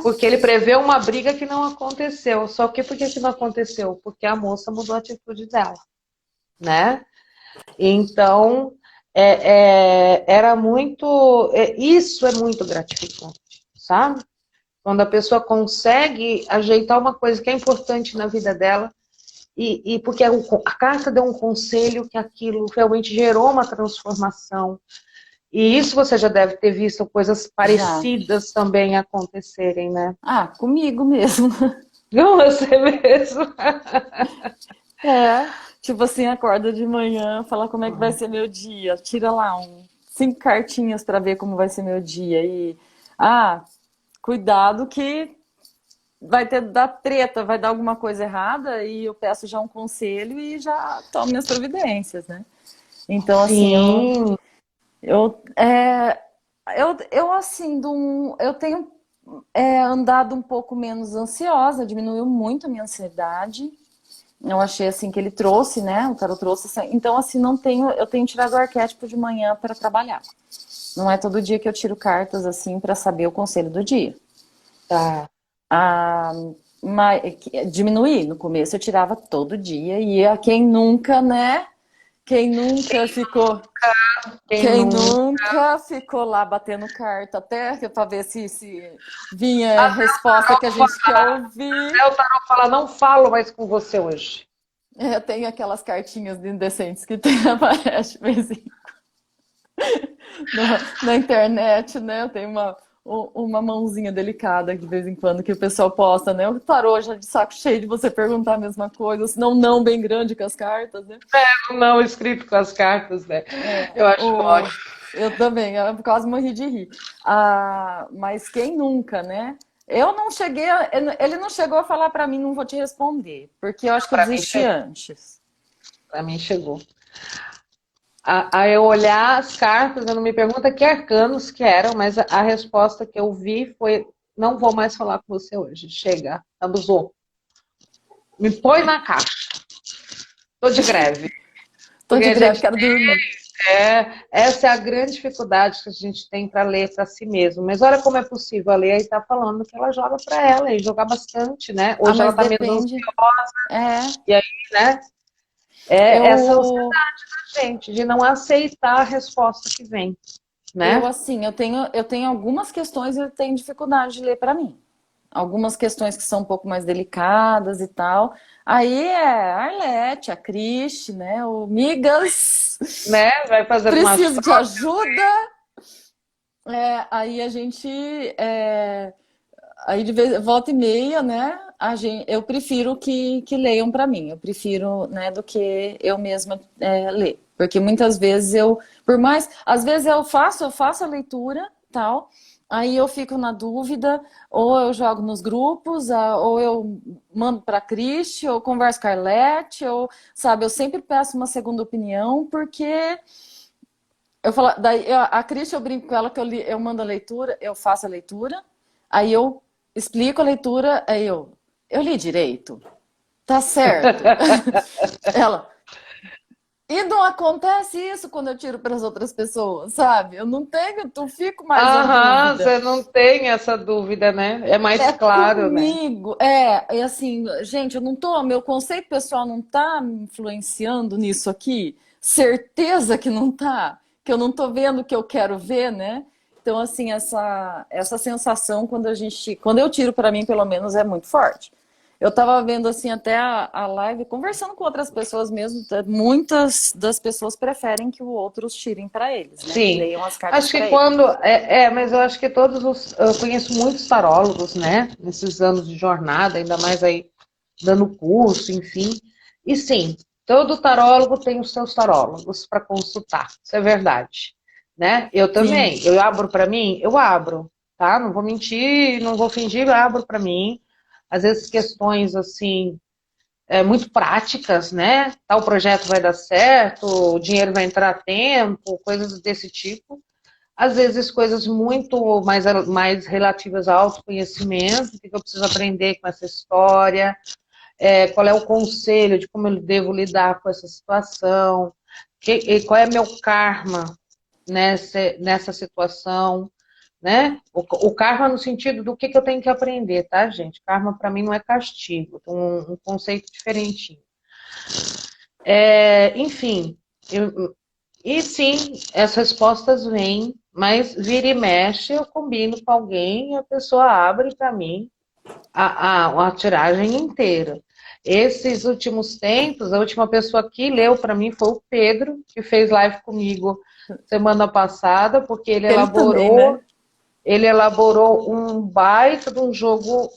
Porque ele prevê uma briga que não aconteceu. Só que por que não aconteceu? Porque a moça mudou a atitude dela, né? Então, era muito... isso é muito gratificante, sabe? Quando a pessoa consegue ajeitar uma coisa que é importante na vida dela, e porque a carta deu um conselho que aquilo realmente gerou uma transformação. E isso você já deve ter visto coisas parecidas também acontecerem, né? Comigo mesmo. Você mesmo? Tipo assim, acorda de manhã, fala como é que vai ser meu dia, tira lá 5 cartinhas para ver como vai ser meu dia. E, cuidado que vai dar treta, vai dar alguma coisa errada e eu peço já um conselho e já tomo minhas providências, né? Então, assim, eu tenho andado um pouco menos ansiosa, diminuiu muito a minha ansiedade. Eu achei assim que ele trouxe, né? O tarot trouxe. Então, assim, eu tenho tirado o arquétipo de manhã para trabalhar. Não é todo dia que eu tiro cartas assim para saber o conselho do dia. Mas diminuir. No começo eu tirava todo dia e quem nunca, né? Quem nunca ficou lá batendo carta até para ver se vinha a resposta que a gente quer ouvir. O tarô fala, não falo mais com você hoje. Tem aquelas cartinhas indecentes que aparece de vez em quando na internet, né? Tem uma mãozinha delicada de vez em quando que o pessoal posta, né? O tarô já de saco cheio de você perguntar a mesma coisa, senão não bem grande com as cartas, né? Não escrito com as cartas, né? Eu acho ótimo. Eu também, eu quase morri de rir. Mas quem nunca, né? Eu não cheguei, ele não chegou a falar para mim, não vou te responder, porque eu acho que eu Para mim desisti chegou. antes. Para mim chegou. A eu olhar as cartas, eu não me pergunta que arcanos que eram, mas a resposta que eu vi foi: não vou mais falar com você hoje. Chega, abusou. Me põe na caixa. Tô de greve. Tô Porque de a greve, gente quero dormir. essa é a grande dificuldade que a gente tem para ler para si mesmo. Mas olha como é possível. A Lei aí tá falando que ela joga para ela e jogar bastante, né? Ah, Hoje ela mas tá menos depende. ansiosa É, e aí, né? É essa eu, ansiedade da gente de não aceitar a resposta que vem, eu né? assim, eu tenho algumas questões e eu tenho dificuldade de ler para mim. Algumas questões que são um pouco mais delicadas e tal. Aí é a Arlete, a Cris, né? O Migas, Né? Vai fazer uma preciso de ajuda. Aí a gente, aí de vez, volta e meia, né? Eu prefiro que leiam para mim. Eu prefiro, né, do que eu mesma ler, porque muitas vezes por mais, às vezes eu faço a leitura, tal. Aí eu fico na dúvida, ou eu jogo nos grupos, ou eu mando para a Cristi, ou converso com a Arlete, ou, sabe, eu sempre peço uma segunda opinião, porque eu falo, a Cristi, eu brinco com ela que eu mando a leitura, eu faço a leitura, aí eu explico a leitura, aí eu li direito, tá certo. Ela, e não acontece isso quando eu tiro para as outras pessoas, sabe? Eu fico mais na Aham, dúvida. você não tem essa dúvida, né? É mais É claro, né? comigo, e assim, gente, meu conceito pessoal não tá me influenciando nisso aqui, certeza que não tá, que eu não tô vendo o que eu quero ver, né? Então, assim, essa sensação quando eu tiro para mim, pelo menos, é muito forte. Eu tava vendo, assim, até a live, conversando com outras pessoas mesmo, muitas das pessoas preferem que os outros tirem para eles, né? Que Sim. leiam as cartas Acho que para eles. quando. Mas eu acho que eu conheço muitos tarólogos, né? Nesses anos de jornada, ainda mais aí dando curso, enfim. E sim, todo tarólogo tem os seus tarólogos para consultar. Isso é verdade, né? Eu Sim. também. Eu abro para mim, eu abro, tá? Não vou mentir, não vou fingir, eu abro para mim. Às vezes questões assim muito práticas, né? Tal projeto vai dar certo, o dinheiro vai entrar a tempo, coisas desse tipo. Às vezes coisas muito mais relativas ao autoconhecimento, o que eu preciso aprender com essa história, qual é o conselho de como eu devo lidar com essa situação, qual é meu karma nessa situação, né? O karma no sentido do que eu tenho que aprender, tá, gente? Karma para mim não é castigo, tem um conceito diferentinho. Enfim, e sim, as respostas vêm, mas vira e mexe, eu combino com alguém e a pessoa abre para mim a tiragem inteira. Esses últimos tempos, a última pessoa que leu para mim foi o Pedro, que fez live comigo semana passada, porque Ele também, né? ele elaborou um baita de um jogo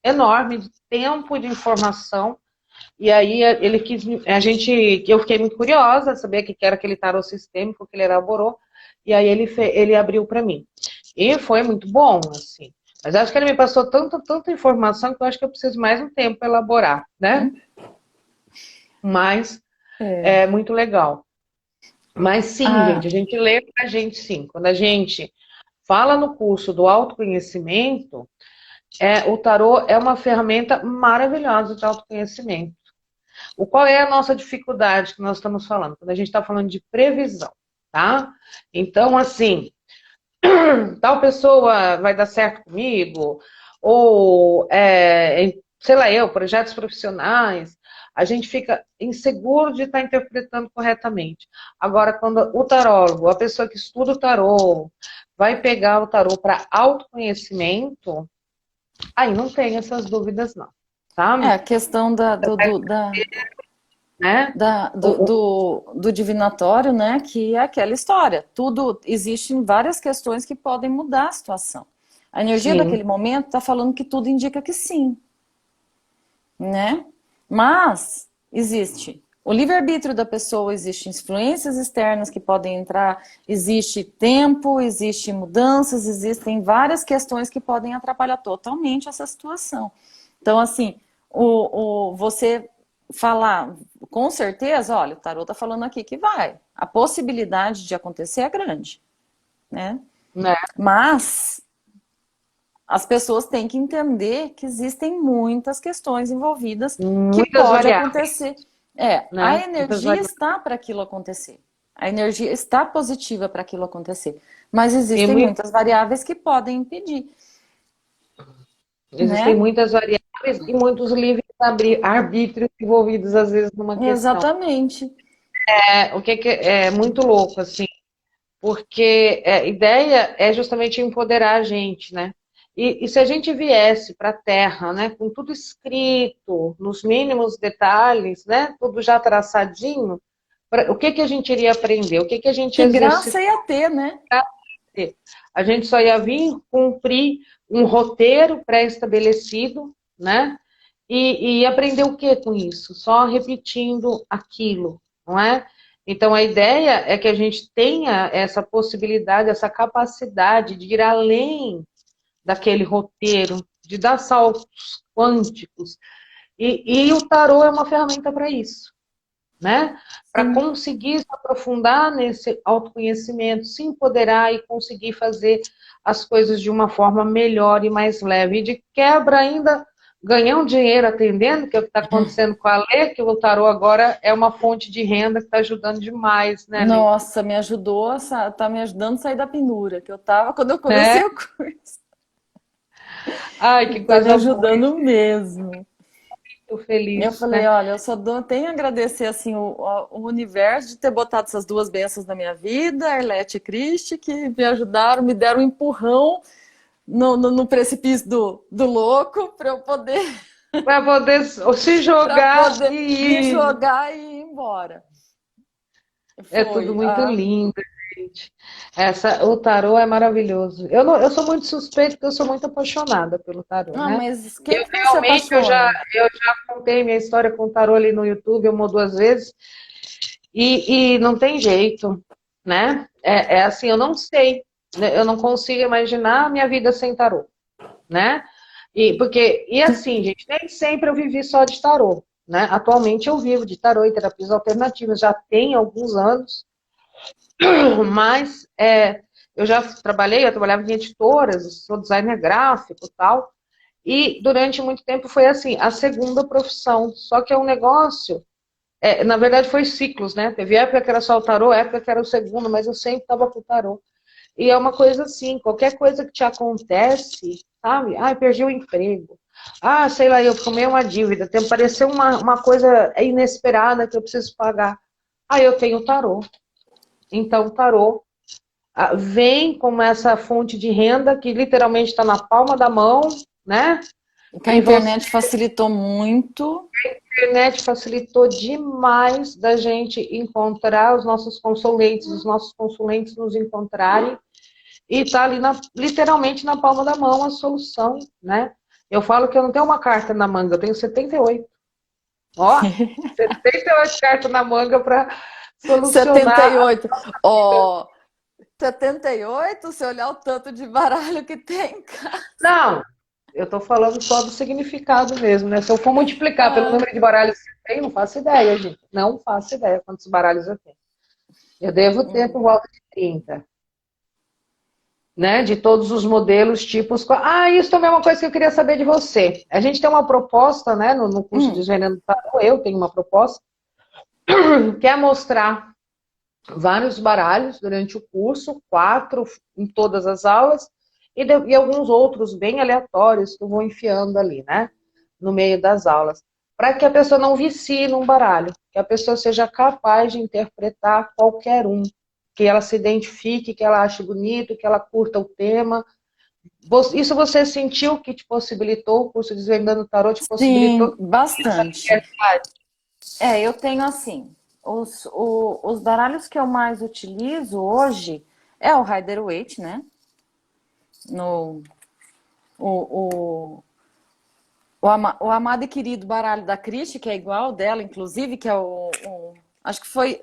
enorme de tempo de informação. E aí ele quis, eu fiquei muito curiosa, saber o que era aquele tarot sistêmico que ele elaborou, e aí ele abriu para mim. E foi muito bom, assim. Mas acho que ele me passou tanta informação que eu acho que eu preciso mais um tempo para elaborar, né? Mas É. é muito legal. Mas sim, Ah, gente, a gente lê pra gente sim. Quando a gente fala no curso do autoconhecimento, o tarô é uma ferramenta maravilhosa de autoconhecimento. Qual é a nossa dificuldade que nós estamos falando? Quando a gente está falando de previsão, tá? Então, assim, tal pessoa vai dar certo comigo, ou, sei lá, projetos profissionais, a gente fica inseguro de estar interpretando corretamente. Agora, quando o tarólogo, a pessoa que estuda o tarô, vai pegar o tarô para autoconhecimento, aí não tem essas dúvidas, não, tá? a questão Né? do divinatório, né? Que é aquela história. Tudo, existem várias questões que podem mudar a situação. A energia Sim, daquele momento está falando que tudo indica que sim, né? Mas existe O livre-arbítrio da pessoa, existem influências externas que podem entrar, existe tempo, existem mudanças, existem várias questões que podem atrapalhar totalmente essa situação. Então, assim, você falar com certeza, olha, o tarô está falando aqui que vai. A possibilidade de acontecer é grande, né? Né? Mas as pessoas têm que entender que existem muitas questões envolvidas que Muitas pode variáveis, acontecer. A né? Muitas energia variáveis. está para aquilo acontecer. A energia está positiva para aquilo acontecer. Mas E existem muitas variáveis que podem impedir, existem né? muitas variáveis e muitos livres arbítrios envolvidos, às vezes, numa questão. Exatamente. O que é muito louco, assim, porque a ideia é justamente empoderar a gente, né? E se a gente viesse para a Terra, né, com tudo escrito, nos mínimos detalhes, né, tudo já traçadinho, o que a gente iria aprender? O que a gente Que ia graça exercitar? ia ter, né? A gente só ia vir cumprir um roteiro pré-estabelecido, né? E aprender o que com isso? Só repetindo aquilo, não é? Então a ideia é que a gente tenha essa possibilidade, essa capacidade de ir além daquele roteiro, de dar saltos quânticos. E o tarô é uma ferramenta para isso, né? Para Sim. conseguir se aprofundar nesse autoconhecimento, se empoderar e conseguir fazer as coisas de uma forma melhor e mais leve. E de quebra ainda ganhar um dinheiro atendendo, que é o que está acontecendo com a Lê, que o tarô agora é uma fonte de renda que está ajudando demais, né, Lê? Nossa, me ajudou, tá me ajudando a sair da pendura que eu tava quando eu É? comecei o curso. Ai, que Tá me coisa boa, ajudando mesmo. fico Eu feliz, falei, né? olha, eu só tenho a agradecer assim o universo de ter botado essas duas bênçãos na minha vida, Arlete e Cristi, que me ajudaram, me deram um empurrão no precipício do louco para eu poder, Para poder se para jogar poder me e ir. jogar e ir embora. É tudo Foi. muito lindo, gente. O tarô é maravilhoso. Eu sou muito suspeita porque eu sou muito apaixonada pelo tarô, Ah, né? mas quem Eu que não se realmente apaixona? eu já contei minha história com o tarô ali no YouTube uma ou duas vezes e não tem jeito, né? É assim, eu não sei, né? Eu não consigo imaginar a minha vida sem tarô, né? E assim, gente, nem sempre eu vivi só de tarô, né? Atualmente eu vivo de tarô e terapias alternativas, já tem alguns anos. Mas eu trabalhava em editoras, sou designer gráfico e tal, e durante muito tempo foi assim, a segunda profissão. Só que é um negócio, na verdade foi ciclos, né? Teve época que era só o tarô, época que era o segundo, mas eu sempre estava com o tarô. E é uma coisa assim, qualquer coisa que te acontece, sabe? Ah, perdi o emprego. Ah, sei lá, eu tomei uma dívida, apareceu uma coisa inesperada que eu preciso pagar. Ah, eu tenho o tarô. Então, o tarô vem como essa fonte de renda que literalmente está na palma da mão, né? Que a E você, internet facilitou muito. a internet facilitou demais da gente encontrar os nossos consulentes nos encontrarem e tá ali literalmente na palma da mão a solução, né? Eu falo que eu não tenho uma carta na manga, eu tenho 78. Ó, 78 cartas na manga para setenta solucionar. e oito Ó, 78 se olhar o tanto de baralho que tem, cara. Não, eu tô falando só do significado mesmo, né? Se eu for multiplicar pelo Ah, número de baralhos que eu tenho, não faço ideia, gente. Não faço ideia quantos baralhos eu tenho. Eu devo ter por volta de 30, né? De todos os modelos, tipos. Ah, isso também é uma coisa que eu queria saber de você. A gente tem uma proposta, né? No curso de Desvendando Tarô, eu tenho uma proposta, que é mostrar vários baralhos durante o curso, 4 em todas as aulas, e alguns outros bem aleatórios que eu vou enfiando ali, né? No meio das aulas. Para que a pessoa não vicie num baralho, que a pessoa seja capaz de interpretar qualquer um, que ela se identifique, que ela ache bonito, que ela curta o tema. Isso você sentiu que te possibilitou, o curso Desvendando Tarot te sim, possibilitou essa bastante. liberdade? Eu tenho assim, os baralhos que eu mais utilizo hoje é o Rider-Waite, né? No, o, O amado e querido baralho da Cristi, que é igual dela, inclusive, que é acho que foi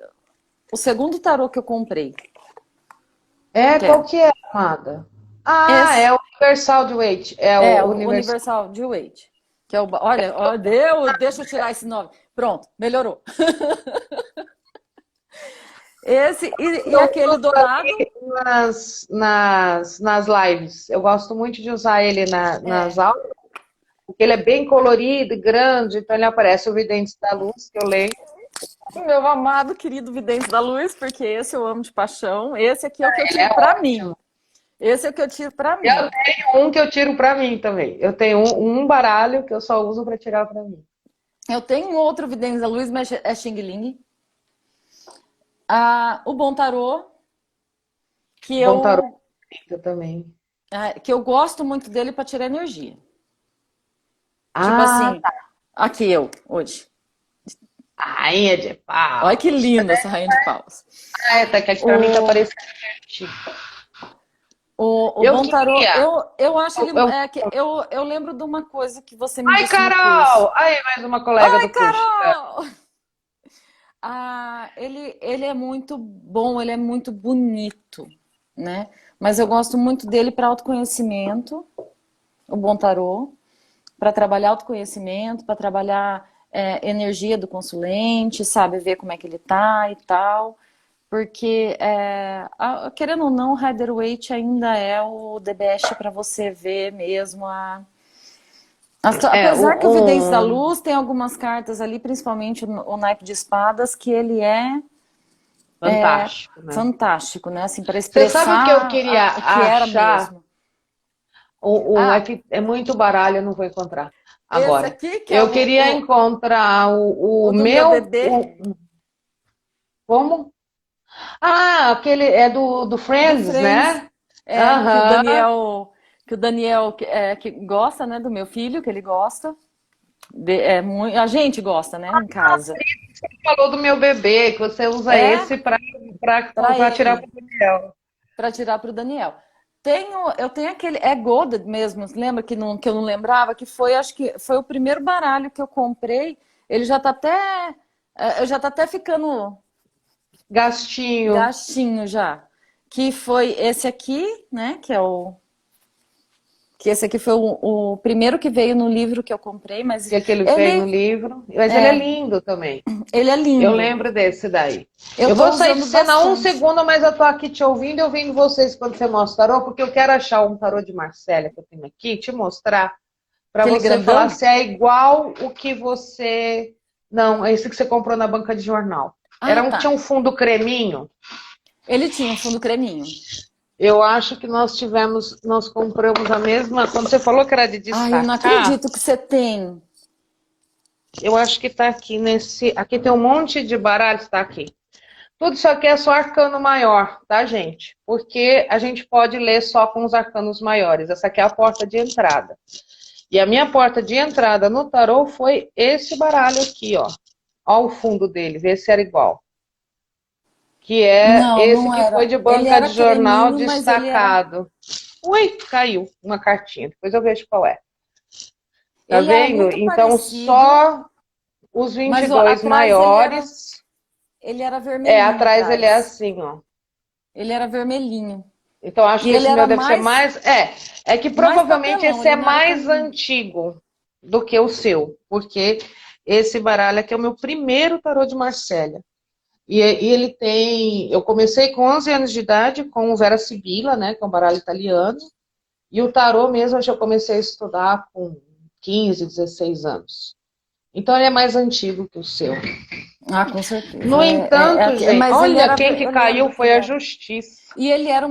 o segundo tarô que eu comprei. Que Qual é que é, amada? Ah, esse. é o Universal de Wade. É É, o o Universal. Universal de Wade. Que é olha, ó, Deus, deixa eu tirar esse nome. Pronto, melhorou. Esse e Eu aquele uso dourado. nas lives. Eu gosto muito de usar ele nas É, aulas, porque ele é bem colorido e grande, então ele aparece o Vidente da Luz, que eu leio. meu amado querido Vidente da Luz, porque esse eu amo de paixão. Esse aqui é o que eu É tiro pra mim. ótimo. Esse é o que eu tiro pra Eu mim. tenho um que eu tiro pra mim também. Eu tenho um baralho que eu só uso pra tirar pra mim. Eu tenho um outro Vidente da Luz, mas é Xing Ling. Ah, o Bom Tarô, que Bom tarô eu, também. que eu gosto muito dele pra tirar energia. Tipo Ah, assim, tá. aqui eu, hoje. Rainha de Olha que paus. linda essa rainha de paus. Tá, que aqui pra mim tá O, parecendo verde. o Eu Bom Tarô, queria. eu acho ele. eu- Eu lembro de uma coisa que você me Ai, disse no curso. Carol! Aí, mais uma colega Ai, do curso. Carol! Ah, ele é muito bom, ele é muito bonito, né? Mas eu gosto muito dele para autoconhecimento, o Bom Tarô, para trabalhar autoconhecimento, para trabalhar energia do consulente, sabe? Ver como é que ele tá e tal. Porque, querendo ou não, o Rider-Waite ainda é o the best para você ver mesmo É, apesar que o Vidente da Luz tem algumas cartas ali, principalmente o naipe de espadas, que ele é fantástico, né? fantástico, né? Assim, para Você sabe o que eu expressar queria o que era achar? mesmo. É Ah, que é muito baralho, eu não vou encontrar esse agora. aqui que é Eu queria encontrar o o do meu meu. bebê, Como? Ah, aquele é do do Friends, Friends, né? que o Aham. Daniel, que gosta, né, do meu filho, que ele gosta. A gente gosta, né, em casa. Falou do meu bebê, que você usa É esse para pra tirar ele, pro Daniel. para tirar para o Daniel. Eu tenho aquele, Golded mesmo, lembra que eu não lembrava, que foi, acho que foi o primeiro baralho que eu comprei. Ele já tá até ficando Gastinho. gastinho já. Que foi esse aqui, né, que esse aqui foi o primeiro que veio no livro que eu comprei, mas Que aquele veio no ele, livro. Mas ele é lindo também. ele é Eu lindo. lembro desse daí. Eu Eu tô vou sair de usando cena um bastante. segundo, mas eu tô aqui te ouvindo e ouvindo vocês quando você mostra o tarô, porque eu quero achar um tarô de Marcélia que eu tenho aqui, te mostrar, para Aquele você falar grandão? se é igual o que você. Não, é esse que você comprou na banca de jornal. Ah, Tinha tá. um fundo creminho. Ele tinha um fundo creminho. Eu acho que nós compramos a mesma. Quando você falou que era de Ai, eu não destacar, acredito que você tem. eu acho que tá aqui nesse. Aqui tem um monte de baralhos, tá aqui. Tudo isso aqui é só arcano maior, tá, gente? Porque a gente pode ler só com os arcanos maiores. Essa aqui é a porta de entrada. E a minha porta de entrada no tarô foi esse baralho aqui, ó. Ó o fundo dele, vê se era igual. Que é Não, esse não que foi era. de Ele banca era de jornal creminho, mas ele era. destacado. Ui, caiu uma cartinha. Depois eu vejo qual é. Tá Ele era vendo? muito Então parecido, só os mas 22 atrás maiores. ele era vermelhinho Atrás ele é atrás. assim, ó. Ele era vermelhinho. Então acho E que ele esse era meu deve ser mais. É que mais provavelmente papelão, esse ele é não era mais creminho. antigo do que o seu, porque esse baralho aqui é o meu primeiro tarô de Marcélia. E ele tem. Eu comecei com 11 anos de idade com o Vera Sibila, né, que é um baralho italiano. E o tarô mesmo eu já comecei a estudar com 15, 16 anos. Então ele é mais antigo que o seu. Ah, com certeza. No entanto, gente, Mas ele olha era, quem que eu caiu lembro que foi ele a era. Justiça. E ele era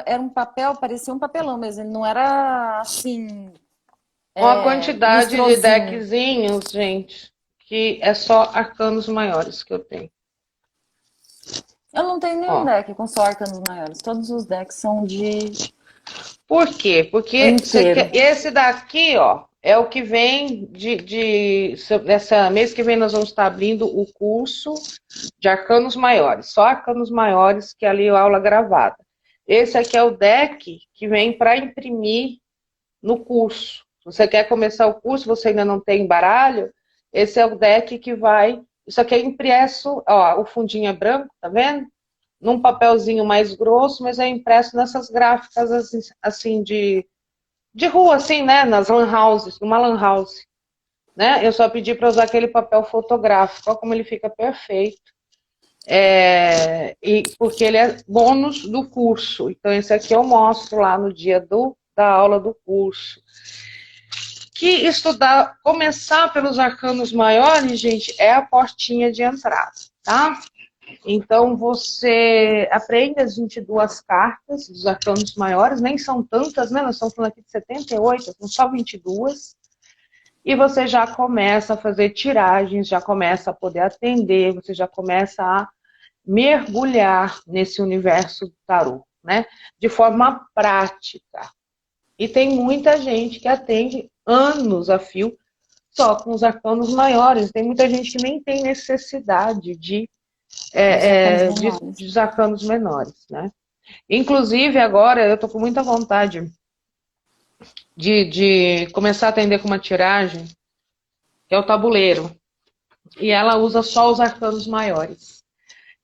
era um papel, parecia um papelão mesmo. Ele não era assim, Uma quantidade de lustrosinho. deckzinhos, gente, que é só arcanos maiores que eu tenho. Eu não tenho nenhum Ó. deck com só arcanos maiores. Todos os decks são de Por quê? Porque inteiro. esse daqui, ó, é o que vem Nessa mês que vem nós vamos estar abrindo o curso de arcanos maiores. Só arcanos maiores, que ali é a aula gravada. Esse aqui é o deck que vem para imprimir no curso. Se Você quer começar o curso, você ainda não tem baralho, esse é o deck que vai... Isso aqui é impresso, ó, o fundinho é branco, tá vendo? Num papelzinho mais grosso, mas é impresso nessas gráficas assim de rua, assim, né? Nas lan houses, numa lan house, né? Eu só pedi para usar aquele papel fotográfico, olha como ele fica perfeito. E porque ele é bônus do curso. Então, esse aqui eu mostro lá no dia da aula do curso. Que estudar, começar pelos arcanos maiores, gente, é a portinha de entrada, tá? Então, você aprende as 22 cartas dos arcanos maiores, nem são tantas, né? Nós estamos falando aqui de 78, são só 22. E você já começa a fazer tiragens, já começa a poder atender, você já começa a mergulhar nesse universo do tarô, né? De forma prática. E tem muita gente que atende anos a fio só com os arcanos maiores. Tem muita gente que nem tem necessidade de arcanos menores, né? Inclusive, agora, eu tô com muita vontade de começar a atender com uma tiragem, que é o tabuleiro. E ela usa só os arcanos maiores.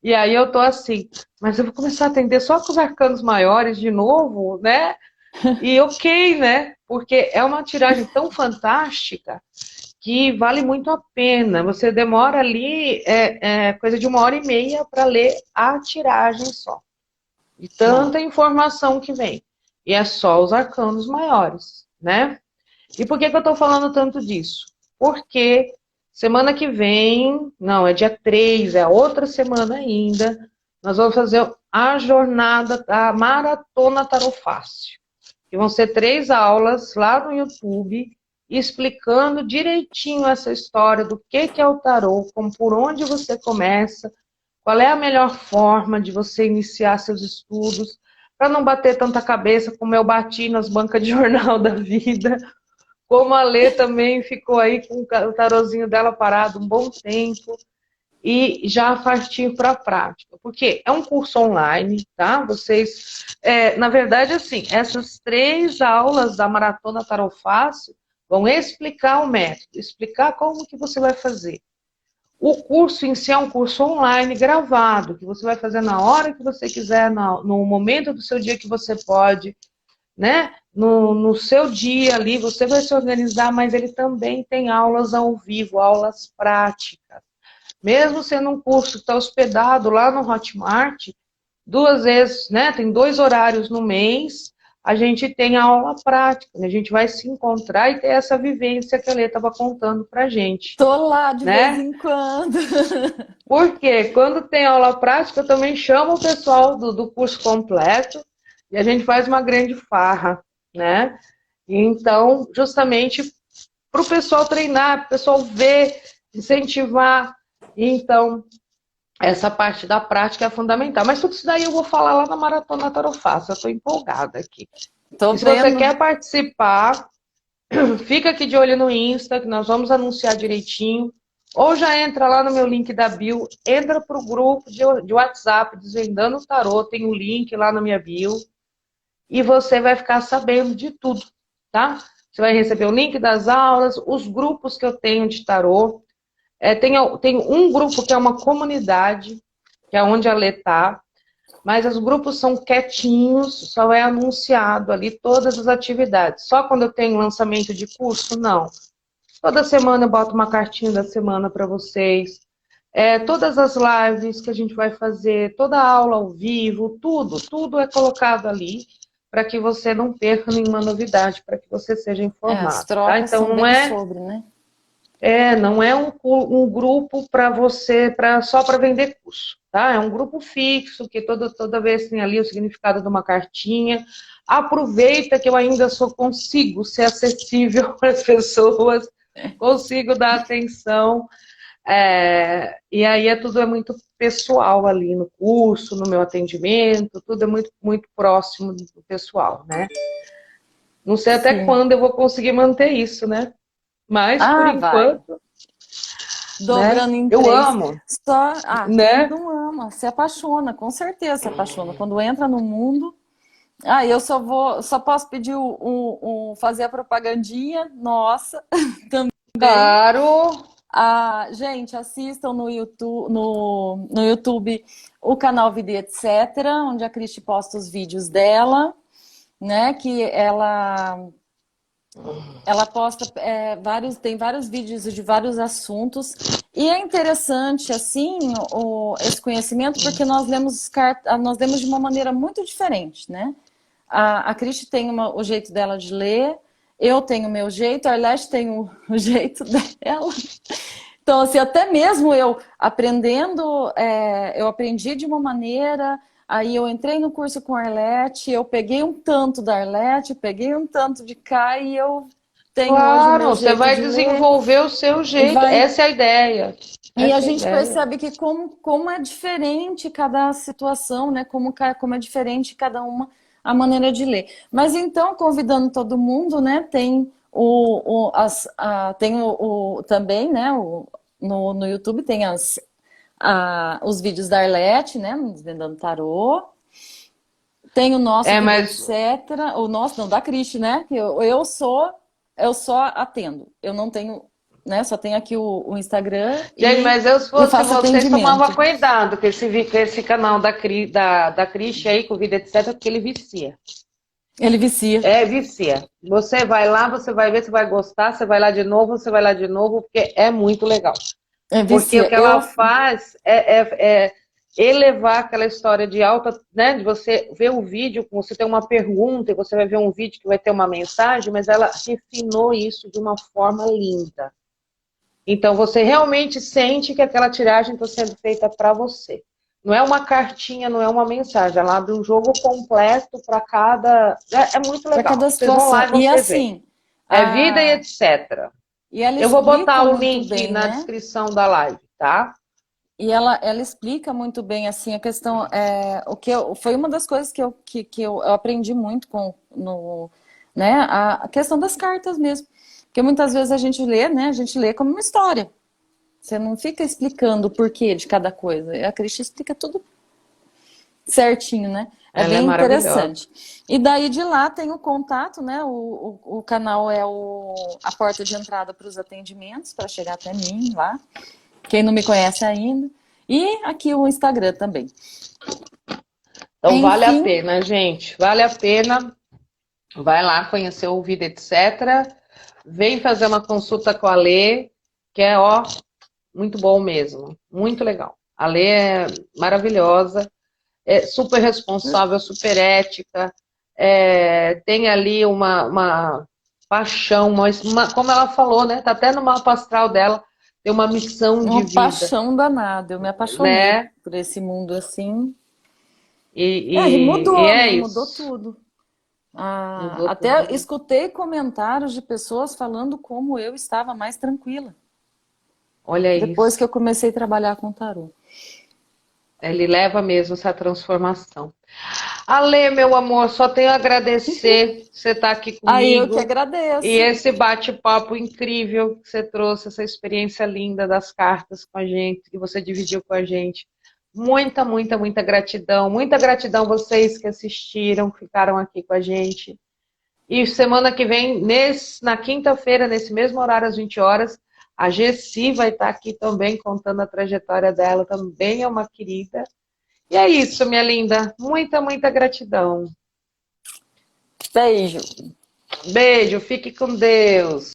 E aí eu tô assim, mas eu vou começar a atender só com os arcanos maiores de novo, né? E ok, né? Porque é uma tiragem tão fantástica que vale muito a pena. Você demora ali coisa de 1h30 para ler a tiragem só. De tanta informação que vem. E é só os arcanos maiores, né? E por que eu estou falando tanto disso? Porque semana que vem, não, é dia 3, é outra semana ainda, nós vamos fazer a jornada da Maratona Tarô Fácil. Que vão ser 3 aulas lá no YouTube, explicando direitinho essa história do que é o tarô, como por onde você começa, qual é a melhor forma de você iniciar seus estudos, para não bater tanta cabeça como eu bati nas bancas de jornal da vida, como a Lê também ficou aí com o tarozinho dela parado um bom tempo, e já partir para a prática. Porque é um curso online, tá? Vocês, na verdade, assim, essas 3 aulas da Maratona Tarô Fácil vão explicar o método, explicar como que você vai fazer. O curso em si é um curso online gravado, que você vai fazer na hora que você quiser, no momento do seu dia que você pode, né? No seu dia ali, você vai se organizar, mas ele também tem aulas ao vivo, aulas práticas. Mesmo sendo um curso que está hospedado lá no Hotmart, 2 vezes, né? Tem 2 horários no mês, a gente tem a aula prática, né? A gente vai se encontrar e ter essa vivência que a Lê estava contando pra gente. Tô lá de né? vez em quando. Porque quando tem aula prática, eu também chamo o pessoal do curso completo e a gente faz uma grande farra, né? Então, justamente para o pessoal treinar, para o pessoal ver, incentivar. Então, essa parte da prática é fundamental. Mas tudo isso daí eu vou falar lá na Maratona Tarô Fácil. Eu estou empolgada aqui. Tô E se vendo. você quer participar, fica aqui de olho no Insta, que nós vamos anunciar direitinho. Ou já entra lá no meu link da bio, entra para o grupo de WhatsApp, Desvendando o Tarô, tem o link lá na minha bio. E você vai ficar sabendo de tudo, tá? Você vai receber o link das aulas, os grupos que eu tenho de tarô. Tem um grupo que é uma comunidade, que é onde a Lê tá, mas os grupos são quietinhos, só é anunciado ali todas as atividades. Só quando eu tenho lançamento de curso, não. Toda semana eu boto uma cartinha da semana para vocês. Todas as lives que a gente vai fazer, toda a aula ao vivo, tudo é colocado ali para que você não perca nenhuma novidade, para que você seja informado. As trocas tá? Então são bem sobre, né? Não é um grupo para você, só para vender curso, tá? É um grupo fixo, que toda vez tem ali o significado de uma cartinha. Aproveita que eu ainda consigo ser acessível para as pessoas, consigo dar atenção. E aí tudo é muito pessoal ali no curso, no meu atendimento, tudo é muito, muito próximo do pessoal, né? Não sei até quando eu vou conseguir manter isso, né? Mas, por enquanto... Dobrando né? em Eu 3. amo. Todo né? mundo ama, se apaixona, com certeza se apaixona. Quando entra no mundo, só posso pedir fazer a propagandinha, nossa, também. Claro. Gente, assistam no YouTube o canal Vida e Etc., onde a Cristi posta os vídeos dela, né? Que ela posta tem vários vídeos de vários assuntos. E é interessante, assim, esse conhecimento, porque nós lemos de uma maneira muito diferente, né? A Cristi tem o jeito dela de ler, eu tenho o meu jeito, a Arlete tem o jeito dela. Então, assim, até mesmo eu aprendendo, eu aprendi de uma maneira, aí eu entrei no curso com a Arlete, eu peguei um tanto da Arlete, peguei um tanto de cá e eu tenho hoje o Claro, meu você jeito vai de ler desenvolver o seu e jeito. vai. Essa é a ideia. E a Essa é a gente ideia. percebe que como é diferente cada situação, né? Como é diferente cada uma a maneira de ler. Mas então, convidando todo mundo, né? Tem também, né? No YouTube tem os vídeos da Arlete, né? Nos Desvendando Tarô. Tem o nosso É, Vida mas Etc. O nosso, não, da Cristi, né? Que eu só atendo. Eu não tenho, né? Só tenho aqui o Instagram gente, mas eu, se e fosse faço vocês, tomava atendimento. cuidado com esse canal da Cristi aí, com Vida Etc, porque ele vicia. Ele vicia. É, vicia. Você vai lá, você vai ver, você vai gostar, você vai lá de novo, você vai lá de novo, porque é muito legal. É Porque o vicia. que ela faz é elevar aquela história de alta, né? De você ver o vídeo, você tem uma pergunta e você vai ver um vídeo que vai ter uma mensagem, mas ela refinou isso de uma forma linda. Então você realmente sente que aquela tiragem está sendo feita para você. Não é uma cartinha, não é uma mensagem. Ela abre um jogo completo para cada. É muito para legal. cada Vocês vão lá e situação. E você vê. assim, É vida e etc. e ela Eu vou botar explica o muito link bem, na né? descrição da live, tá? E ela explica muito bem assim a questão. Foi uma das coisas que eu aprendi muito né? A questão das cartas mesmo. Porque muitas vezes a gente lê, né? A gente lê como uma história. Você não fica explicando o porquê de cada coisa. A Cristi explica tudo certinho, né? É Ela é bem maravilhosa. interessante. E daí de lá tem o contato, né? O canal é a porta de entrada para os atendimentos, para chegar até mim lá. Quem não me conhece ainda. E aqui o Instagram também. Então vale a Enfim, pena, gente. Vale a pena. Vai lá conhecer o Vida, etc. Vem fazer uma consulta com a Lê, que é, ó, muito bom mesmo. Muito legal. A Lê é maravilhosa, é super responsável, super ética, tem ali uma paixão, como ela falou, né? Tá até no mapa astral dela, tem uma missão de uma vida, paixão danada. Eu me apaixonei né? por esse mundo assim. E E mudou, é né? Mudou isso. tudo. Mudou Até tudo. escutei comentários de pessoas falando como eu estava mais tranquila Olha depois isso. que eu comecei a trabalhar com tarô. Ele leva mesmo essa transformação. Ale, meu amor, só tenho a agradecer você estar aqui Aí eu que comigo e agradeço. esse bate-papo incrível que você trouxe, essa experiência linda das cartas com a gente, que você dividiu com a gente. Muita, muita, muita gratidão. Muita gratidão vocês que assistiram, ficaram aqui com a gente. E semana que vem, na quinta-feira, nesse mesmo horário, às 20 horas, a Gessi vai estar aqui também contando a trajetória dela, também é uma querida. E é isso, minha linda. Muita, muita gratidão. Beijo. Beijo, fique com Deus.